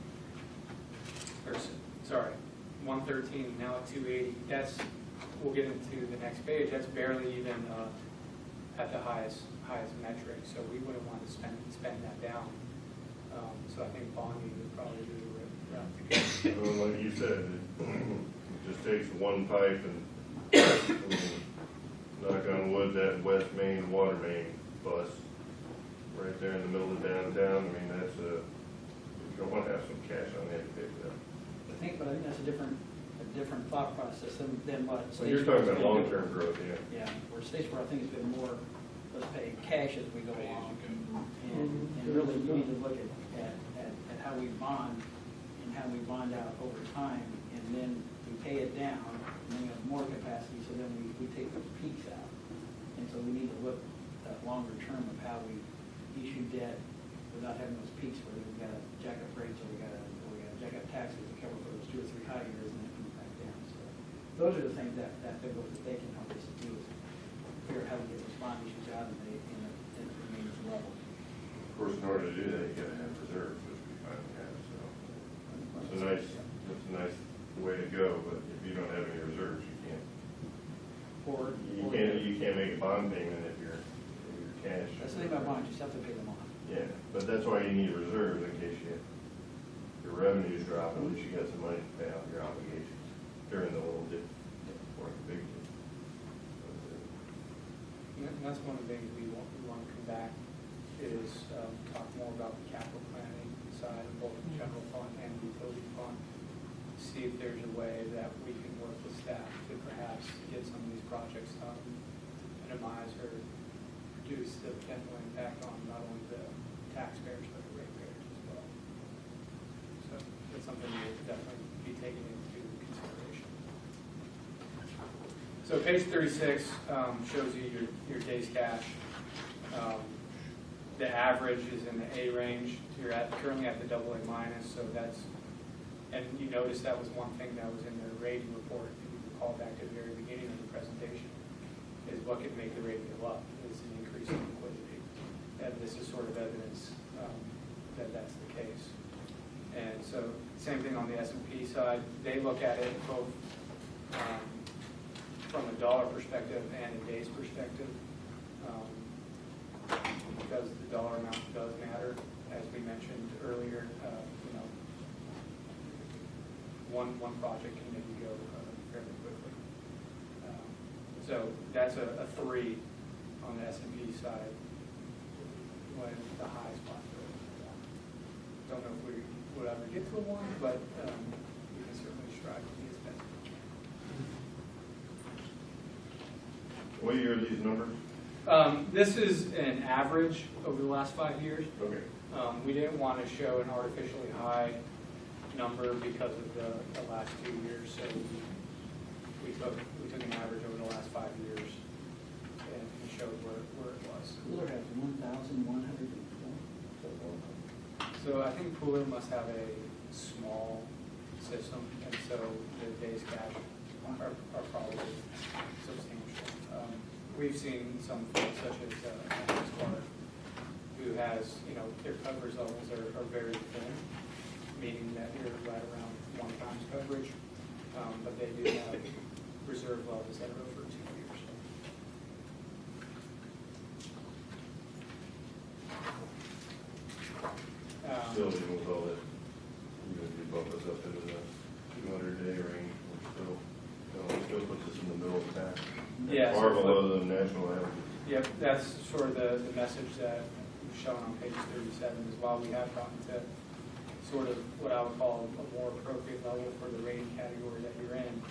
or sorry, 113, now at 280. That's, we'll get into the next page, that's barely even at the highest metric, so we wouldn't want to spend that down. So I think bonding would probably be the route to go. Well, like you said, it just takes one pipe and, I mean, knock on wood, that West Main water main bust right there in the middle of downtown. I mean, that's you're going to want to have some cash on hand to pay for that. But I think that's a different thought process than what. Well, you're talking about long-term growth, yeah. Yeah, where Statesboro, I think, has been more, let's pay cash as we go along. And really, you need to look at how we bond and how we bond out over time, and then we pay it down, and then we have more capacity, so then we take those peaks out. And so we need to look at longer term of how we issue debt without having those peaks where we've got to jack up rates or we got to jack up taxes to cover for those 2 or 3 high years and then come back down. So those are the things that they can help us do, is figure out how to get those bond issues out and the maintenance level. Of course, in order to do that, you got to have reserves, which we finally have, so. It's a nice way to go, but if you don't have any reserves, you can't make a bond payment if you're cash. That's the thing about bonds, you just have to pay them off. Yeah, but that's why you need reserves, in case your revenues drop, at least you got some money to pay out your obligations during the little dip or the big dip. And that's one of the things we want to come back is talk more about the capital planning side of both the general fund and the utility fund. See if there's a way that we can work with staff to perhaps get some of these projects done, minimize or reduce the potential impact on not only the taxpayers but the ratepayers as well. So that's something we'll definitely be taking into consideration. So page 36 shows you your days cash. The average is in the A range. You're currently at the AA minus, so that's, and you notice that was one thing that was in the rating report, if you recall back to the very beginning of the presentation, is what could make the rating go up, is an increase in liquidity. And this is sort of evidence that that's the case. And so, same thing on the S&P side. They look at it both from a dollar perspective and a days perspective, because the dollar amount does matter. As we mentioned earlier, one project can maybe go fairly quickly. So that's a 3 on the S&P side, when the highest possibility. Don't know if we would ever get to a 1, but we can certainly strive to be as best as we can. What year are these numbers? This is an average over the last 5 years. Okay. We didn't want to show an artificially high number because of the last 2 years, so we took an average over the last 5 years and showed where it was. Cooler has 1,104. So I think Cooler must have a small system, and so the days cash are probably substantial. We've seen some folks such as Statesboro, who has, their coverage levels are very thin, meaning that they're right around 1 times coverage, but they do have reserve levels that are over 2 years. Still, even with all that, even if you bump us up into the 200-day range, still puts us in the middle of the pack. Yeah, Far so below the national average. Yep, that's sort of the message that we've shown on page 37 is while we have gotten to sort of what I would call a more appropriate level for the rating category that you're in,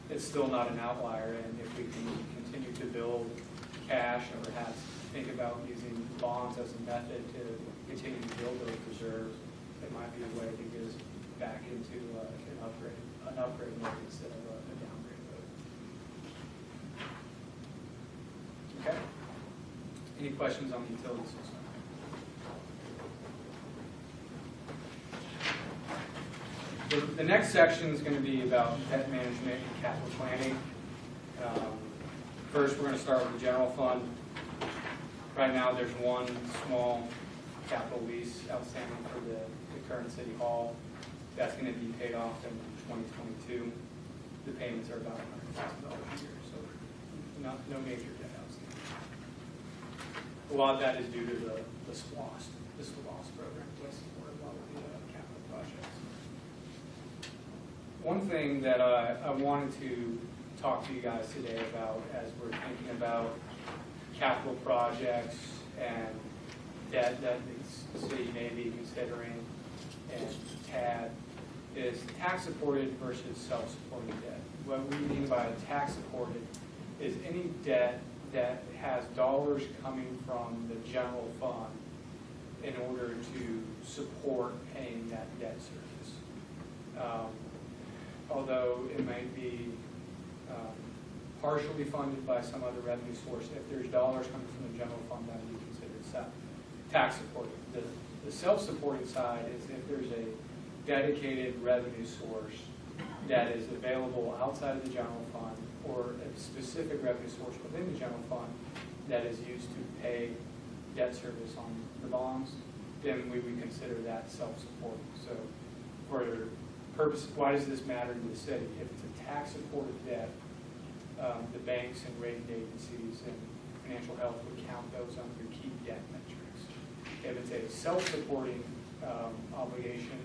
it's still not an outlier, and if we can continue to build cash and perhaps think about using bonds as a method to continue to build those reserves, it might be a way to get us back into an upgrade mode instead of a downgrade mode. Okay. Any questions on the utility system? The next section is going to be about debt management and capital planning. First, we're going to start with the general fund. Right now, there's one small capital lease outstanding for the current city hall. That's going to be paid off in 2022. The payments are about $100,000 a year, so no major debt outstanding. A lot of that is due to the SPLOST program, which supported a lot of the capital projects. One thing that I wanted to talk to you guys today about as we're thinking about capital projects and debt that the city may be considering and TAD is tax-supported versus self-supporting debt. What we mean by tax-supported is any debt that has dollars coming from the general fund in order to support paying that debt service. Although it might be partially funded by some other revenue source, if there's dollars coming from the general fund, that would be considered tax-supported. The self-supporting side is if there's a dedicated revenue source that is available outside of the general fund or a specific revenue source within the general fund that is used to pay debt service on the bonds, then we would consider that self-supporting. So for purpose, why does this matter to the city? If it's a tax-supported debt, the banks and rating agencies and financial health would count those under key debt metrics. If it's a self-supporting obligation,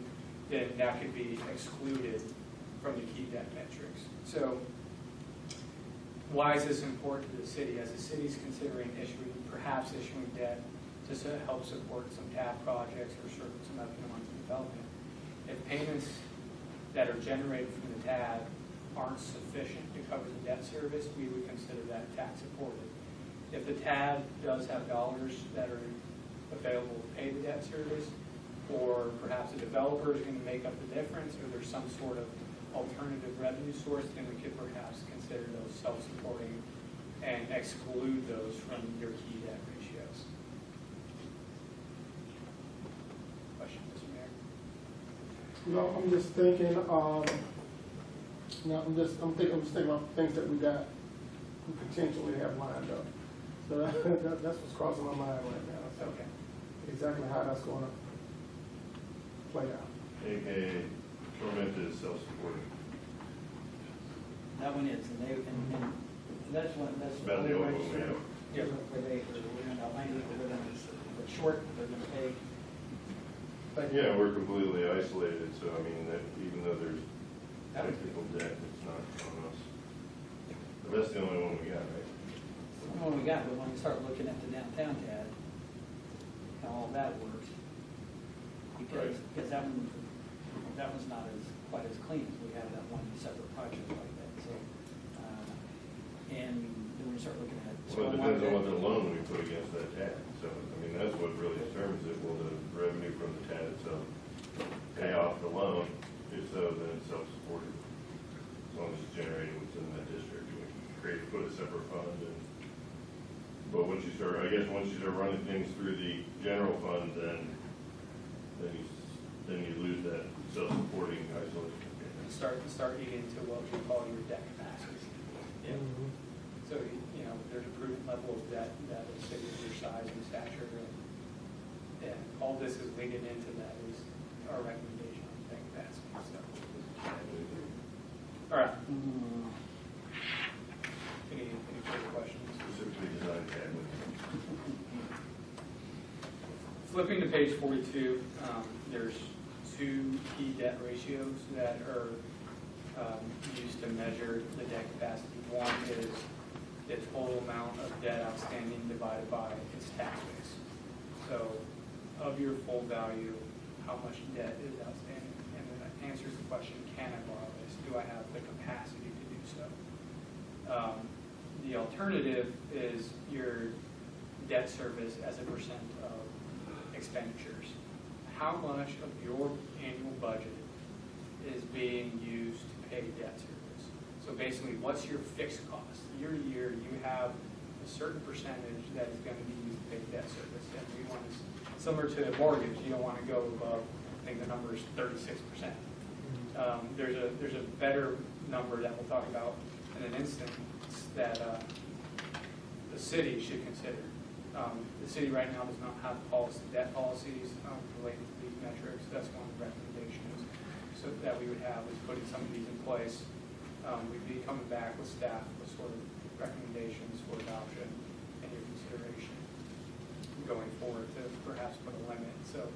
then that could be excluded from the key debt metrics. So why is this important to the city? As the city is considering perhaps issuing debt to help support some TAP projects or some economic development, if payments that are generated from the TAD aren't sufficient to cover the debt service, we would consider that tax supported. If the TAD does have dollars that are available to pay the debt service, or perhaps a developer is going to make up the difference, or there's some sort of alternative revenue source, then we could perhaps consider those self-supporting and exclude those from your key debt ratios. Question, Mr. Mayor? No, I'm just thinking, I'm just thinking about things that we potentially have lined up. So that's what's crossing my mind right now. So Okay. exactly how that's going to play out. AKA, torment is self-supporting. That one is, and that's one, that's. About the only one we have. Yep. Where we're going to outline it, we're going to short, they're going to pay. But Yeah, we're completely isolated, so I mean, that even though there's technical debt, it's not on us. But that's the only one we got, right? the one we got, but when you start looking at the downtown TAD, how all that works, because that one's not quite as clean as we have that one separate project like that. So, and then when you start looking at Well, it depends on what the loan we put against that TAD. So, I mean, that's what really determines it. Will the revenue from the TAD itself pay off the loan? If so, then it's self-supported. As long as it's generating within that district. We put a separate fund in. But once you start running things through the general fund, then you lose that self-supporting isolation. Start eating into what we call your debt capacity. Yeah. So, there's a prudent level of debt that a city of your size and stature, and all this is leading into that is our recommendation on debt capacity. So, all right. Any further questions? Specifically designed TAD. Flipping to page 42, there's two key debt ratios that are used to measure the debt capacity. One is the total amount of debt outstanding divided by its tax base. So of your full value, how much debt is outstanding? And then that answers the question, can I borrow this? Do I have the capacity to do so? The alternative is your debt service as a percent of expenditures. how much of your annual budget is being used to pay debt service. So basically, what's your fixed cost? Year to year, you have a certain percentage that is going to be used to pay debt service. And we want to, similar to a mortgage, you don't want to go above, I think the number is 36%. There's a better number that we'll talk about in an instant that the city should consider. The city right now does not have debt policies related to these metrics. That's one of the recommendations that we would have, is putting some of these in place. We'd be coming back with staff with sort of recommendations for adoption and your consideration going forward to perhaps put a limit, so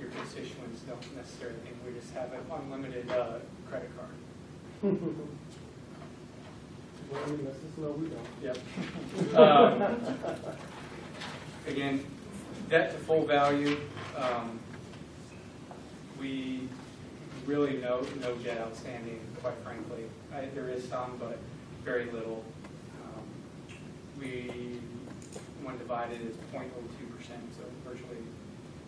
your constituents don't necessarily think we just have an unlimited credit card. Well, we let us know we don't. Yep. Again, debt to full value, we really no debt outstanding, quite frankly. There is some, but very little. When divided, is 0.02%, so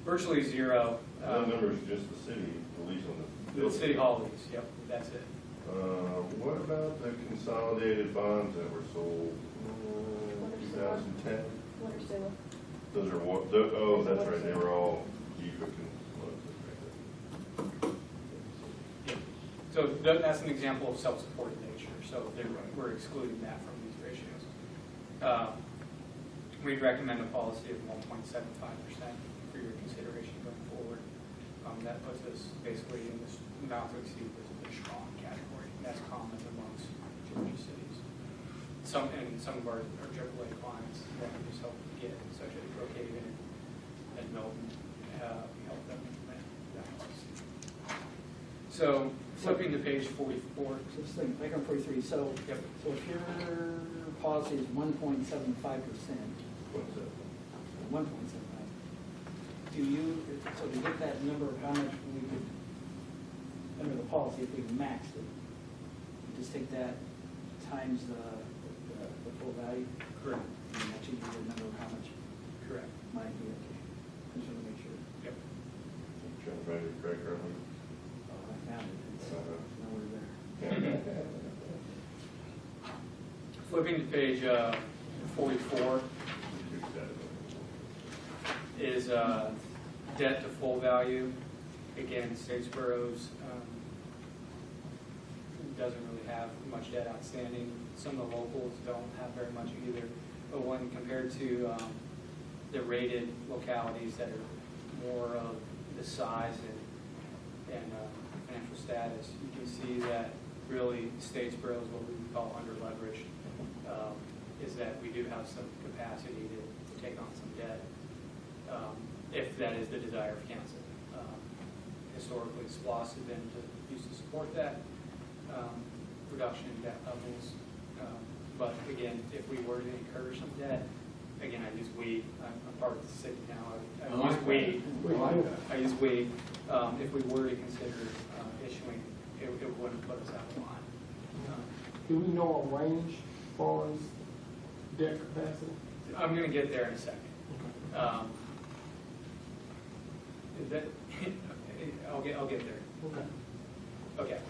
virtually zero. That number is just the city, at least on the. The city hall lease, yep, that's it. What about the consolidated bonds that were sold in 2010? Water sewer. Those are what, oh, that's right, they were all, you could, Yep. So that's an example of self-supported nature, so we're excluding that from these ratios. We'd recommend a policy of 1.75% for your consideration going forward. That puts us basically in this not to exceed this strong category. That's common amongst Georgia cities. Some of our AAA clients that we just help get, such as Brookhaven and Milton, we help them implement that policy. So flipping to page 44. So this thing, back on 43, so, Yep. so if your policy is 1.75%, 1.75, do you, so to get that number of how much we could, under the policy, if we maxed it, you just take that times the full value? Correct. And that should give you a number of how much Correct. might be okay. I just want to make sure. Yep. trying to find your correct reference. Oh, I found it. It's nowhere there. Flipping to page 44 is debt to full value. Again, Statesboro's doesn't really have much debt outstanding. Some of the locals don't have very much either. But when compared to the rated localities that are more of the size and financial status, you can see that really Statesboro is what we would call under leveraged. Is that we do have some capacity to take on some debt, if that is the desire of council. Historically, SPLOST has been used to support that reduction in debt levels. But again, if we were to incur some debt, again, I use we. I'm part of the city now. I use we. I use we. If we were to consider issuing, it wouldn't put us out of line. Do we know a range as far as debt capacity? I'm going to get there in a second. I'll get there. Okay. Okay.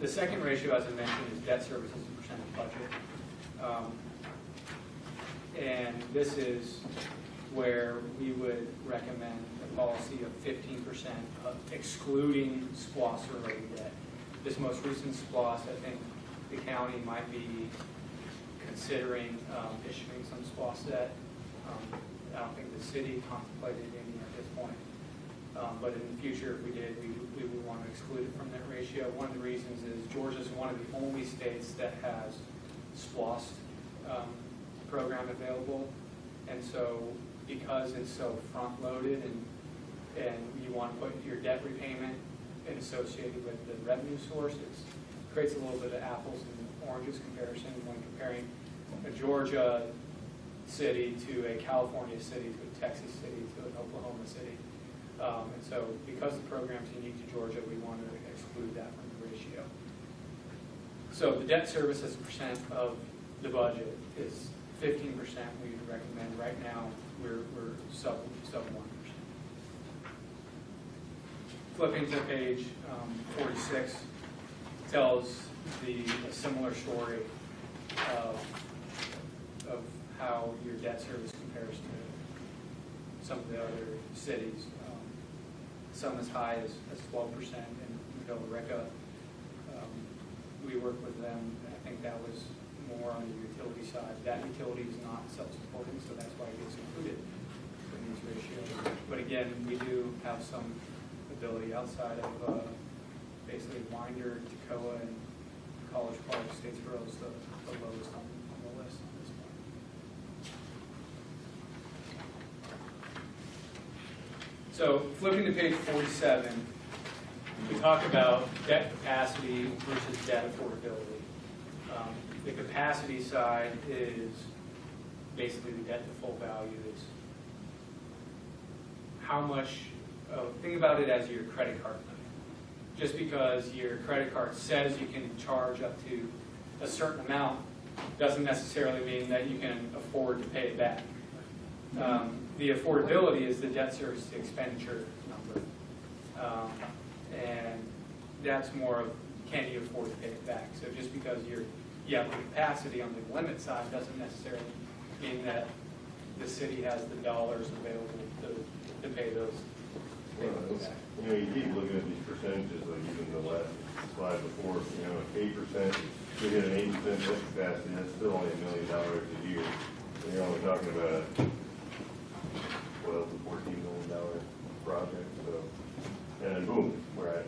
The second ratio, as I mentioned, is debt service as a percent of budget. And this is where we would recommend a policy of 15% excluding SPLOST-related debt. This most recent SPLOST, I think the county might be considering issuing some SPLOST debt. I don't think the city contemplated any at this point. But in the future, if we did, we would want to exclude it from that ratio. One of the reasons is Georgia is one of the only states that has SPLOST program available. And so because it's so front-loaded and you want to put your debt repayment and associated with the revenue source, it creates a little bit of apples and oranges comparison when comparing a Georgia city to a California city to a Texas city to an Oklahoma city. And so because the program's unique to Georgia, we want to exclude that from the ratio. So the debt service as a percent of the budget is 15% we recommend. Right now, we're sub 1%. Flipping to page 46 tells a similar story of how your debt service compares to some of the other cities. Some as high as 12% in Villa Rica. We work with them. I think that was more on the utility side. That utility is not self-supporting, so that's why it gets included in these ratios. But again, we do have some ability outside of basically Winder, Toccoa, and College Park. Statesboro is the lowest on the list at this point. So flipping to page 47, we talk about debt capacity versus debt affordability. The capacity side is basically the debt to full value is how much, think about it as your credit card limit. Just because your credit card says you can charge up to a certain amount doesn't necessarily mean that you can afford to pay it back. The affordability is the debt service to expenditure number. And that's more of, can you afford to pay it back? So just because you have the capacity on the limit side doesn't necessarily mean that the city has the dollars available to pay those back. You know, you keep looking at these percentages, like even the last slide before, 8%, you hit an 8% debt capacity, that's still only $1 million a year. And you're only talking about a $12 to $14 million project, so, and then boom, we're at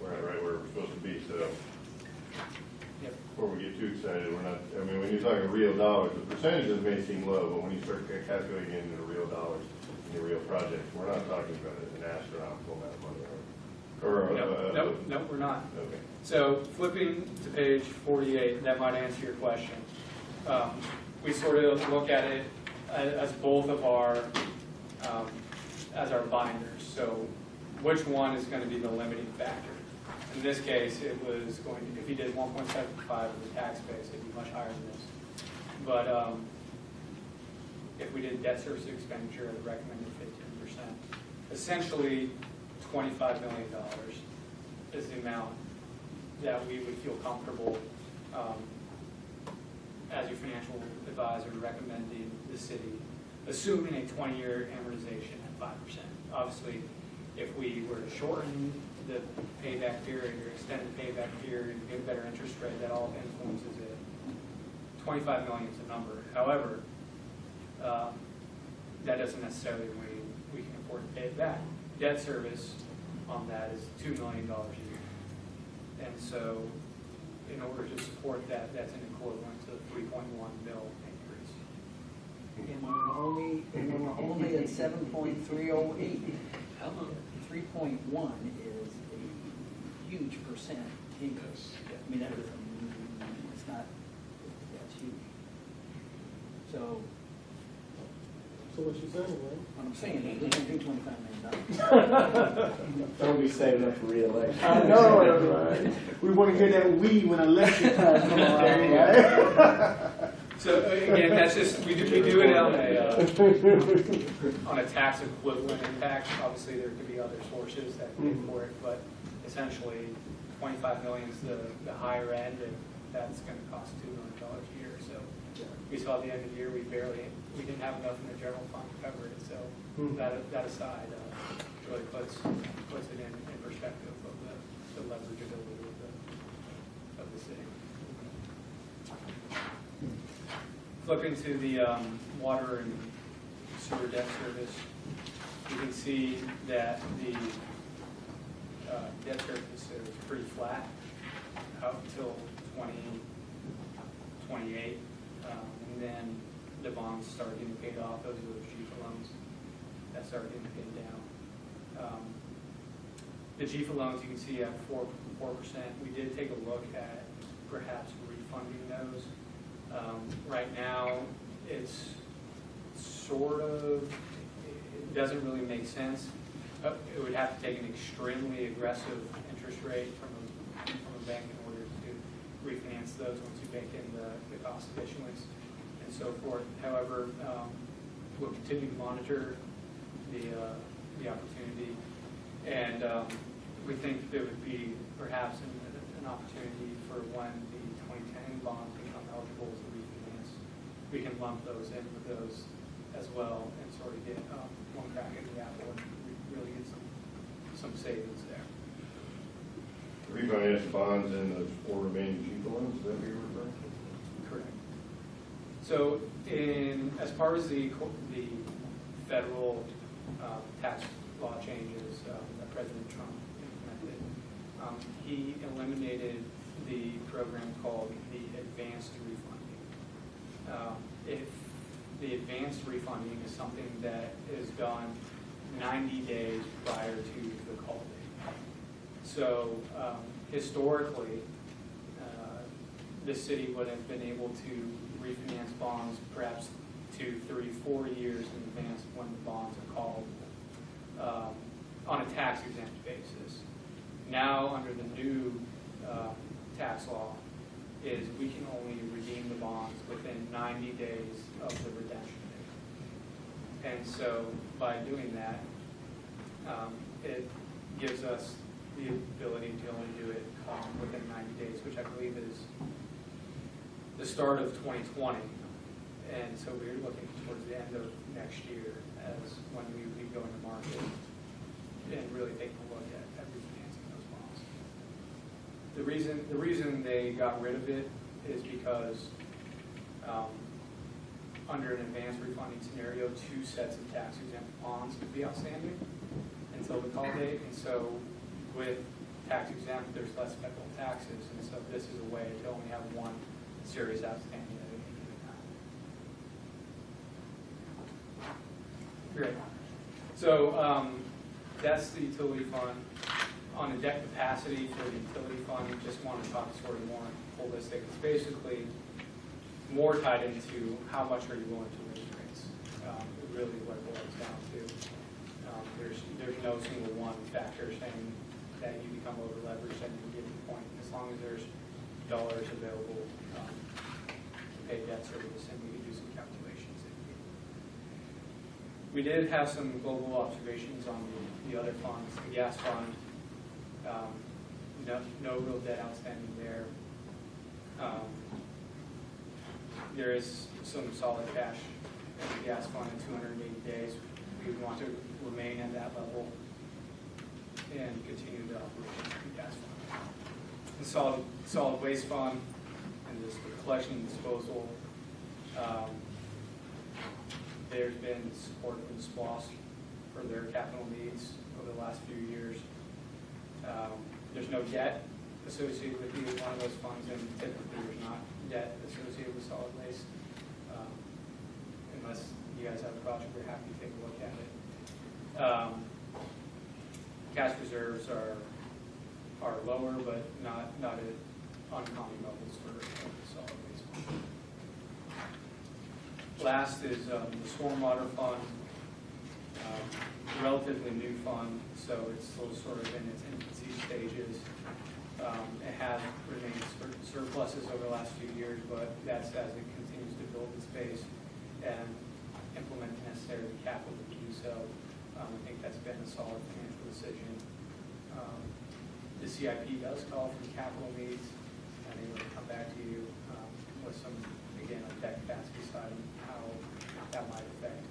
right where we're supposed to be, so. Yep. Before we get too excited, we're not, I mean, when you're talking real dollars, the percentages may seem low, but when you start calculating it into real dollars, in your real project, we're not talking about an astronomical amount of money. No, we're not. Okay. So flipping to page 48, that might answer your question. We sort of look at it as both of our, as our binders. So which one is going to be the limiting factor? In this case, it was going to, if you did 1.75 of the tax base, it'd be much higher than this. But if we did debt service expenditure, I'd recommend 15%. Essentially, $25 million is the amount that we would feel comfortable as your financial advisor recommending the city, assuming a 20-year amortization at 5%. Obviously, if we were to shorten the payback period or extend the payback period and get a better interest rate, that all influences it. 25 million is a number. However, that doesn't necessarily mean we can afford to pay it back. Debt service on that is $2 million a year. And so in order to support that, that's an equivalent to 3.1 mil increase. And when we're only at 7.308, 3.1 is a huge percent increase. I mean, it's not, that's huge. So what you saying, man? what I'm saying is we can do $25 million. Don't be saving up for reelection. I know, right? We want to hear that we when election time come around, right? So again, that's just, we do it on a tax equivalent impact. Obviously, there could be other sources that pay for it, but essentially, 25 million is the higher end, and that's going to cost $2 million a year. So we saw at the end of the year, we didn't have enough in the general fund to cover it. So that aside, really puts it in perspective of the leverageability of the city. Flipping to the water and sewer debt service, you can see that the debt service is pretty flat up until 2028, and then the bonds start getting paid off. Those are those GFA loans that start getting paid down. The GFA loans you can see at 4%. We did take a look at perhaps refunding those. Right now, it's sort of, it doesn't really make sense. It would have to take an extremely aggressive interest rate from a bank in order to refinance those once you bake in the cost of issuance. and so forth. However, we'll continue to monitor the opportunity, and we think there would be perhaps an opportunity for when the 2010 bonds become eligible to refinance, we can lump those in with those as well and sort of get one crack at the apple and really get some savings there. Refinance bonds in those 4 remaining cheaper ones, is that what you're referring to? Correct. So as far as the federal tax law changes that President Trump implemented, he eliminated the program called the advanced refunding. If the advanced refunding is something that is done 90 days prior to the call date. So historically, the city would have been able to refinance bonds perhaps 2, 3, 4 years in advance of when the bonds are called on a tax-exempt basis. Now, under the new tax law, is we can only redeem the bonds within 90 days of the redemption date. And so by doing that, it gives us the ability to only do it within 90 days, which I believe is the start of 2020. And so we're looking towards the end of next year as when we would be going to market and really taking a look at refinancing those bonds. The reason they got rid of it is because under an advanced refunding scenario, 2 sets of tax-exempt bonds would be outstanding until the call date. And so with tax-exempt, there's less federal taxes. And so this is a way to only have 1 series outstanding at any given time. Great. So that's the utility fund. On the debt capacity for the utility fund, we just want to talk sort of more holistic. It's basically more tied into how much are you willing to raise rates. Really what it boils down to. There's no single one factor saying that you become over leveraged at any given point. As long as there's dollars available to pay debt service, and we can do some calculations. We did have some global observations on the other funds. The gas fund, no real debt outstanding there. There is some solid cash in the gas fund in 280 days. We want to remain at that level and continue the operations of the gas fund. The solid waste fund and this collection and disposal. There's been support from SPLOST for their capital needs over the last few years. There's no debt associated with either one of those funds, and typically there's not debt associated with solid waste. Unless you guys have a project, we're happy to take a look at it. Cash reserves are lower, but not at uncommon levels for the solid waste fund. Last is the stormwater fund, relatively new fund, so it's still sort of in its infancy stages. It has remained surpluses over the last few years, but that's as it continues to build its base and implement the necessary capital to do so. I think that's been a solid financial decision. The CIP does call for capital needs, and they will come back to you with some, again, on debt capacity side and how that might affect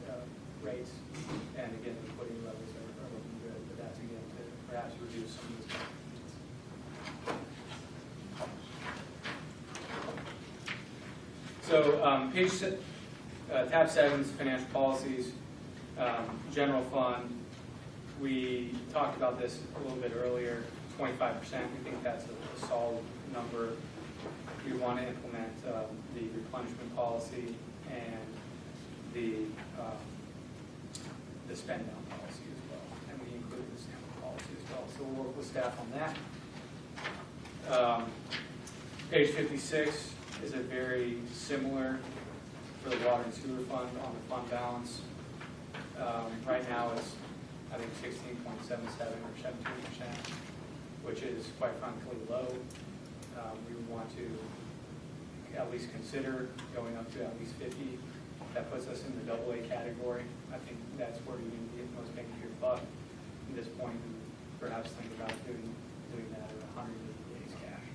rates. And again, liquidity levels are looking good, but that's again to perhaps reduce some of these needs. So tab 7 is financial policies, general fund. We talked about this a little bit earlier, 25%. We think that's a solid number. We want to implement the replenishment policy and the spend down policy as well, and we include the sample policy as well. So we'll work with staff on that. Page 56 is a very similar for the water and sewer fund on the fund balance. Right now it's, I think, 16.77 or 17%, which is quite frankly low. We would want to at least consider going up to at least 50. That puts us in the AA category. I think that's where you can get the most bang for your buck at this point, and perhaps think about doing that at 180 days cash.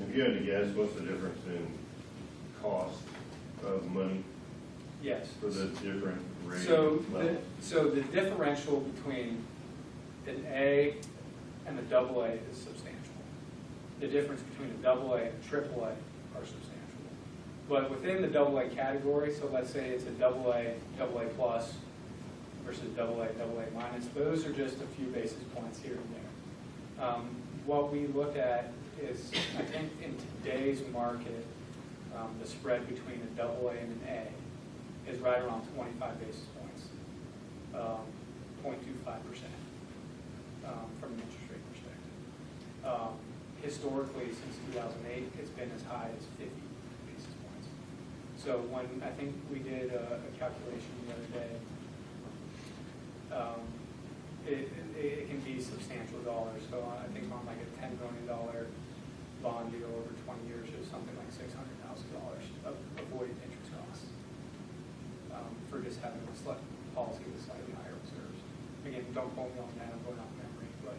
If you had to guess, what's the difference in cost of money Yes. for the different rating So levels? the differential between an A and a AA is substantial. The difference between a AA and a AAA are substantial. But within the AA category, so let's say it's a AA, AA plus versus AA, AA minus, those are just a few basis points here and there. What we look at is, I think in today's market, the spread between a AA and an A is right around 25 basis points, 0.25% from an interest rate perspective. Historically, since 2008, it's been as high as 50 basis points. So when I think we did a calculation the other day, it can be substantial dollars. So I think on like a $10 million bond deal over 20 years is something like $600,000 of avoided interest costs for just having a policy with slightly higher reserves. Again, don't quote me on that, I'm going off memory, but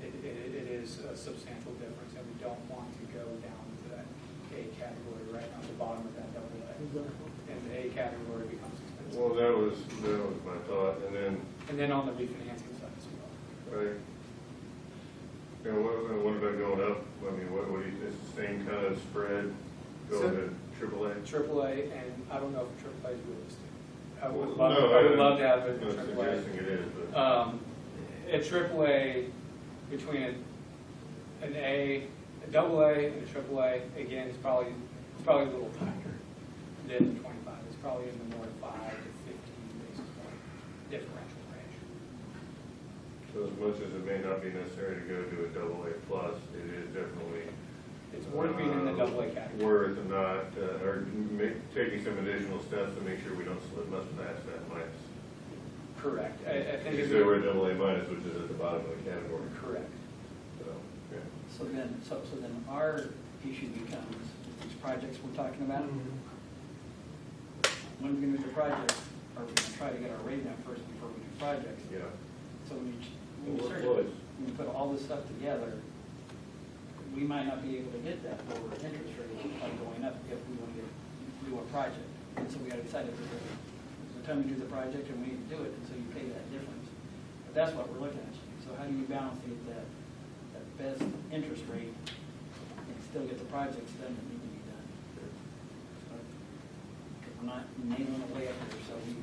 it is a substantial difference, and we don't want to go down to that A category right on the bottom of that AA. And the A category becomes expensive. Well, that was my thought, And then on the refinancing side as well. right. You know, what about going up? I mean, what do you, is the same kind of spread going to AAA? AAA, and I don't know if AAA is realistic. I would Well, love, no, I would love to have it I'm in not AAA. suggesting it is, but. A AAA, between an A, a AA and a AAA, again, it's probably a little tighter than the 25. It's probably in the more 5 to 15 basis point differential range. So as much as it may not be necessary to go to a AA plus, it is definitely. It's worth being in the AA category. Worth not, or taking some additional steps to make sure we don't slip much past that minus. Correct. I think Because it's they were at AA minus, which is at the bottom of the category. correct. So, yeah. So then our issue becomes, these projects we're talking about, when are we gonna do the projects? Are we gonna try to get our rating up first before we do projects? Yeah. So when you Well, search, what when you put all this stuff together, we might not be able to get that lower interest rate by going up if we want to do a project. And so we gotta decide if there's the time to do the project and we need to do it, and so you pay that difference. But that's what we're looking at. So how do you balance that best interest rate and still get the projects done that need to be done? So, we're not nailing away up there, so we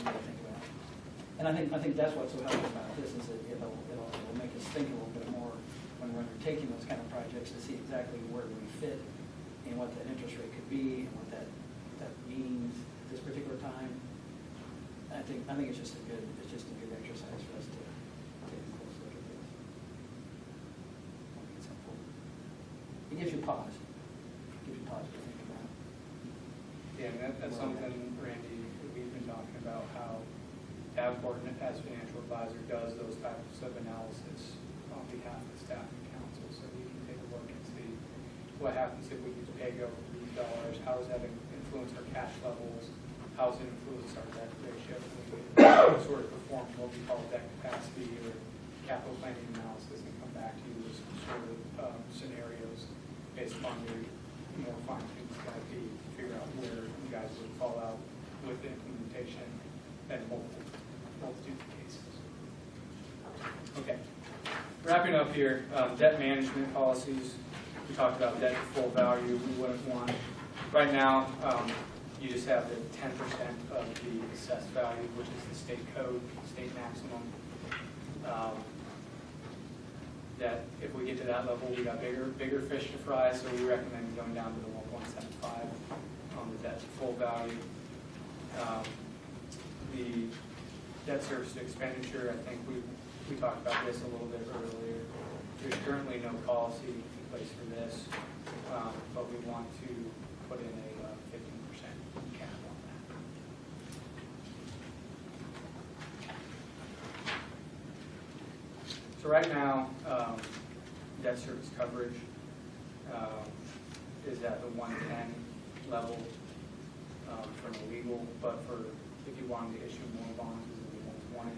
gotta think about it. And I think that's what's so helpful about this, is that it'll make us think a little bit more when we're undertaking those kind of projects, to see exactly where we fit and what that interest rate could be and what that means at this particular time. I think it's just a good exercise for us to take a close look at this. I think it's helpful. It gives you pause. It gives you pause to think about. Yeah, and that's something, Randy, we've been talking about, how Avport, as financial advisor, does those types of analysis on behalf of staff and council, so we can take a look and see what happens if we use pay-go for these dollars, how does that influence our cash levels, how does it influence our debt ratio, and we sort of perform what we call debt capacity or capital planning analysis, and come back to you with some sort of scenarios based upon your more fine-tuned CIP to figure out where you guys would fall out with the implementation and multitude of cases. Okay. Wrapping up here, debt management policies. We talked about debt to full value. We wouldn't want, right now, you just have the 10% of the assessed value, which is the state code, state maximum. That if we get to that level, we got bigger fish to fry, so we recommend going down to the 1.75 on the debt to full value. The debt service to expenditure, I think we talked about this a little bit earlier. There's currently no policy in place for this, but we want to put in a 15% cap on that. So right now, debt service coverage is at the 110 level from a legal, but for if you wanted to issue more bonds, it's in the 120.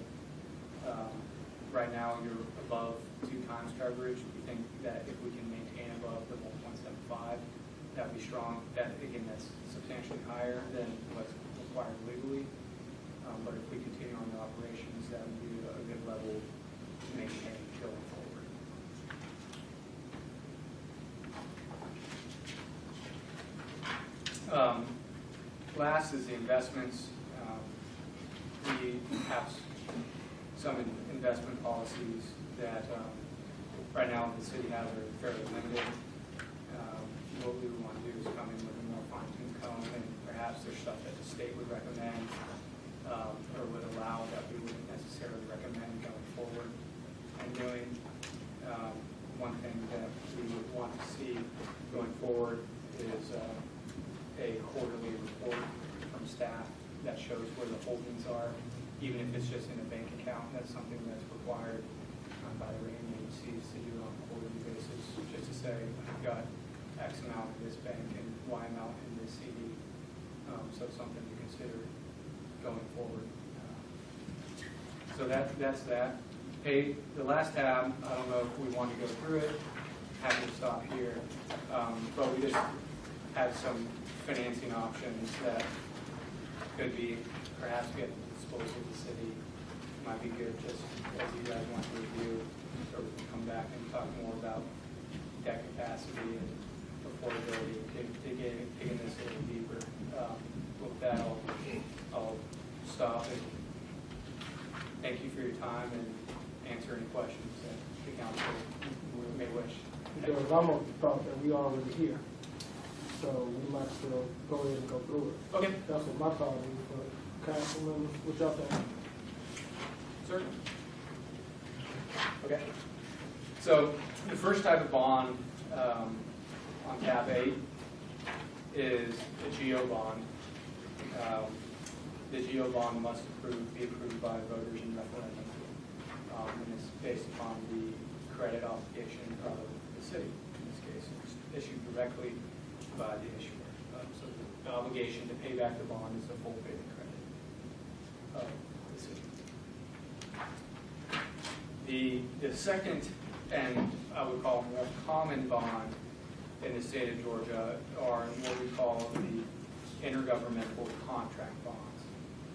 Right now, you're above 2 times coverage. We think that if we can maintain above the 1.75, that'd be strong. That, again, that's substantially higher than what's required legally. But if we continue on the operations, that would be a good level to maintain going forward. Last is the investments. We have some investment policies that right now the city has are fairly limited. What we would want to do is come in with a more fine-tooth comb, and perhaps there's stuff that the state would recommend or would allow that we wouldn't necessarily recommend going forward and doing. One thing that we would want to see going forward is a quarterly report from staff that shows where the holdings are, even if it's just in a bank account. That's something that's required by the rating agencies to do on a quarterly basis, just to say, I've got X amount in this bank and Y amount in this CD. So something to consider going forward. So that's that. Hey, the last tab, I don't know if we want to go through it. Happy to stop here. But we just had some financing options that could be perhaps get at the disposal of the city. Might be good just as you guys want to review, or we can come back and talk more about debt capacity and affordability, digging this a little deeper. With that, I'll stop and thank you for your time and answer any questions that the council may wish. Because I'm of the thought that we already here, so we might still go ahead and go through it. Okay. That's what my thought is, but council members, what y'all think? Certainly. Okay. So the first type of bond on tab 8 is a GO bond. The GO bond must be approved by voters in referendum, and it's based upon the credit obligation of the city. In this case, it's issued directly by the issuer. So the obligation to pay back the bond is the full faith and credit of the city. The second, and I would call more common bond in the state of Georgia, are what we call the intergovernmental contract bonds.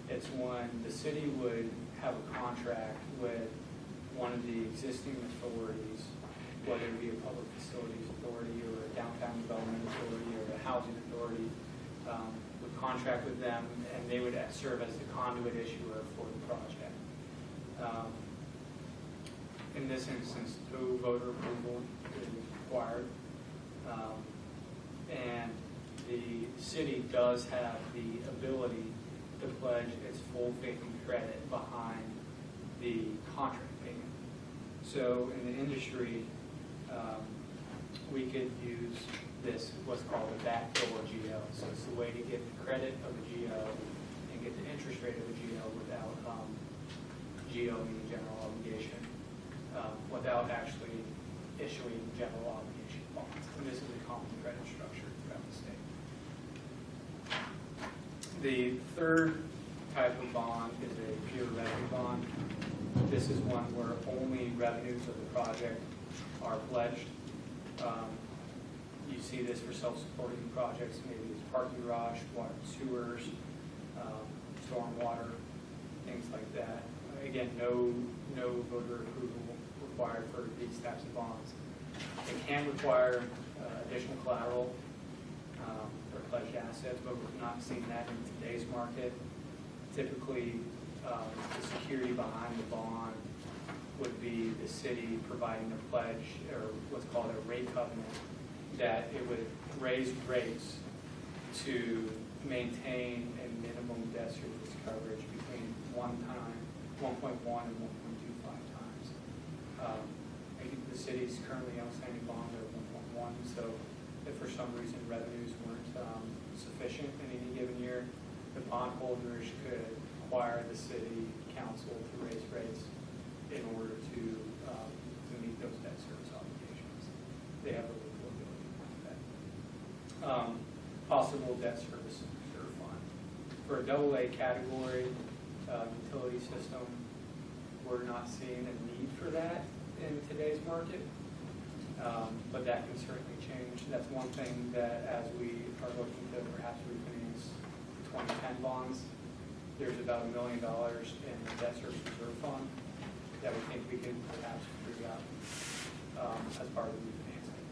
It's when the city would have a contract with one of the existing authorities, whether it be a public facilities authority or a downtown development authority or a housing authority, would contract with them, and they would serve as the conduit issuer for the project. In this instance, no voter approval is required, and the city does have the ability to pledge its full faith and credit behind the contract payment. So in the industry, we could use this, what's called a backdoor GO. So it's the way to get the credit of the GO and get the interest rate of the GO without GO meaning general obligation, without actually issuing general obligation bonds. And this is a common credit structure throughout the state. The third type of bond is a pure revenue bond. This is one where only revenues of the project are pledged. You see this for self-supporting projects, maybe it's parking garage, water and sewers, stormwater, things like that. Again, no voter approval required for these types of bonds. It can require additional collateral for pledged assets, but we've not seen that in today's market. Typically, the security behind the bond would be the city providing a pledge, or what's called a rate covenant, that it would raise rates to maintain a minimum debt service coverage between 1.1 and 1.25 times. I think the city's currently outstanding bond at 1.1, so if for some reason revenues weren't sufficient in any given year, the bondholders could require the city council to raise rates in order to meet those debt service obligations. they have a legal ability to do that. Possible debt service reserve fund. For a AA category utility system, we're not seeing a need for that in today's market, but that can certainly change. That's one thing that as we are looking to perhaps refinance 2010 bonds, there's about $1 million in the debt service reserve fund that we think we could perhaps free up as part of the refinancing.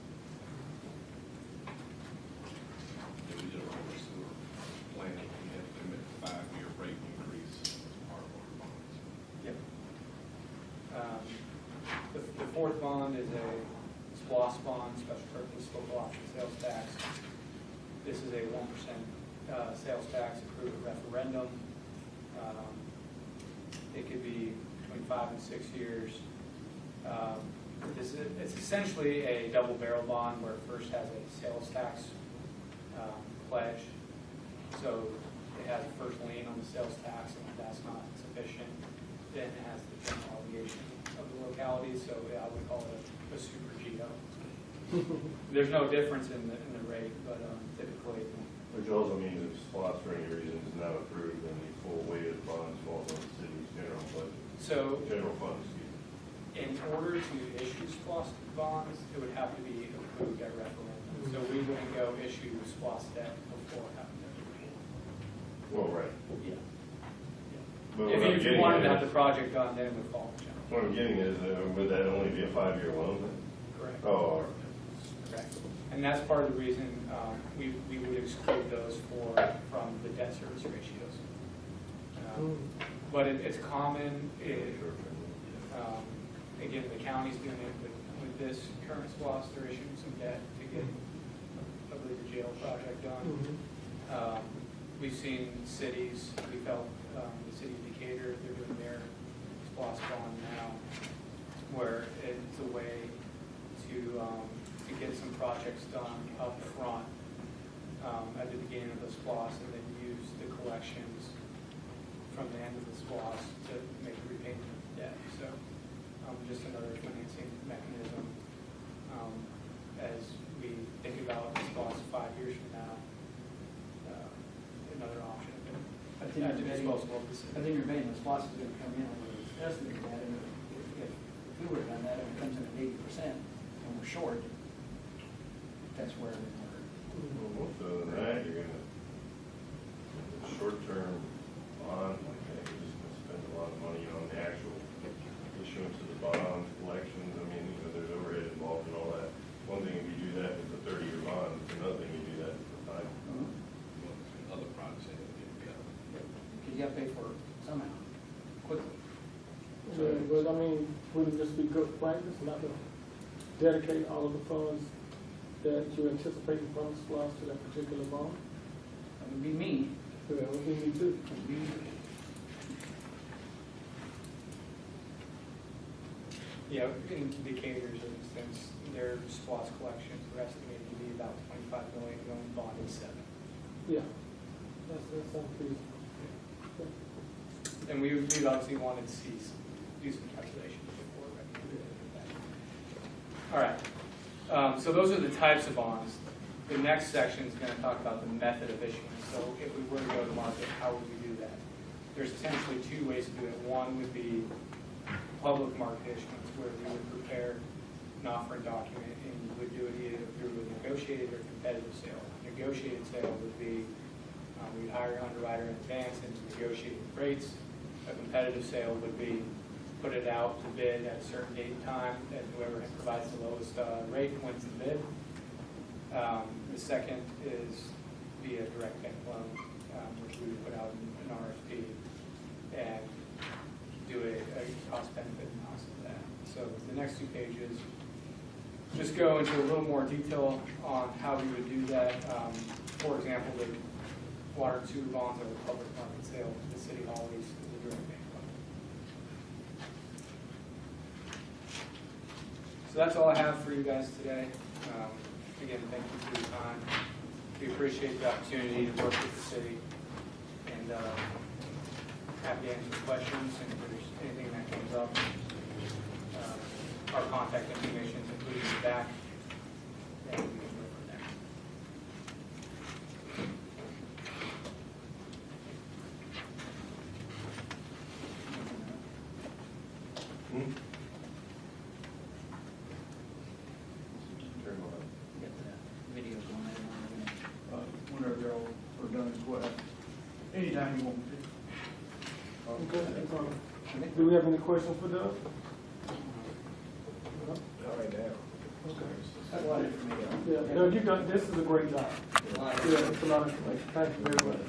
If we did a water sewer plan, we had to commit a 5-year rate increase as part of our bonds. Yep. The fourth bond is a SPLOST bond, special purpose local option sales tax. This is a 1% sales tax approved at referendum. It could be between 5 and 6 years. It's essentially a double barrel bond where it first has a sales tax pledge. So it has a first lien on the sales tax, and if that's not sufficient, then it has the general obligation of the locality. So I would call it a super GO. There's no difference in the rate, but typically. Which also means if SPLOST for any reason is not approved, then the full weight of the bonds falls on the city's general budget. So General funds, excuse me. in order to issue SPLOST bonds, it would have to be approved at referendum. So we wouldn't go issue SPLOST debt before having it approved. Well, right. Yeah. But If what I'm you getting wanted to at have is- the project done, then it would fall in general. What I'm getting is, would that only be a 5-year loan then? Correct. Oh, all right. Correct. And that's part of the reason we would exclude those from the debt service ratios. But it's common. Again, the county's doing it with this current SPLOST. They're issuing some debt to get, I believe, the jail project done. We've seen cities. We felt the city of Decatur, they're doing their SPLOST bond now, where it's a way to get some projects done up front at the beginning of the SPLOST, and then use the collections from the end of the SPLOST to make the repayment of the debt. So just another financing mechanism as we think about the SPLOST 5 years from now. Another option I think at the you're disposal of the city. I think you're betting the SPLOST is going to come in and we're estimating that, and if we would have done that, and it comes in at 80%, and we're short, that's where we're. Well, most other than that, you're gonna, short-term bond, like that, you're just gonna spend a lot of money on the actual issuance of the bonds, collections. I mean, there's overhead involved and all that. One thing if you do that with a 30-year bond, it's another thing you do that for 5 years. Other projects that get cut. Because you have to pay for it somehow, quickly. Yeah, but I mean, wouldn't it just be good practice not to dedicate all of the funds that you anticipate from SPLOST to that particular bond? That would be me. Yeah, that would be me too. That would be me. Yeah, in Decatur's instance, their SPLOST collections are estimated to be about $25 million, going bond is $7 million. Yeah, that sounds feasible. And we obviously wanted to do some calculations before recommending that. All right, so those are the types of bonds. The next section is going to talk about the method of issuance. So if we were to go to market, how would we do that? There's essentially 2 ways to do it. One would be public market issuance, where we would prepare an offering document and you would do it either through a negotiated or competitive sale. Negotiated sale would be we'd hire an underwriter in advance and negotiate rates. A competitive sale would be put it out to bid at a certain date and time, and whoever provides the lowest rate wins the bid. The second is via direct bank loan, which we would put out an RFP and do a cost-benefit analysis of that. So the next 2 pages just go into a little more detail on how we would do that. For example, the water and sewer bonds are a public market sale. The city hall lease is a direct bank loan. So that's all I have for you guys today. Again, thank you for your time. We appreciate the opportunity to work with the city, and happy to answer questions, and if there's anything that comes up. Our contact information is included in the back. whenever y'all are done as well. Anytime you want me to. Okay. Do we have any questions for Doug? Not right now. Okay. That's a lot of information. Yeah, Doug, you got, this is a great job. A lot of- Yeah, it's a lot of information. Thank you very much.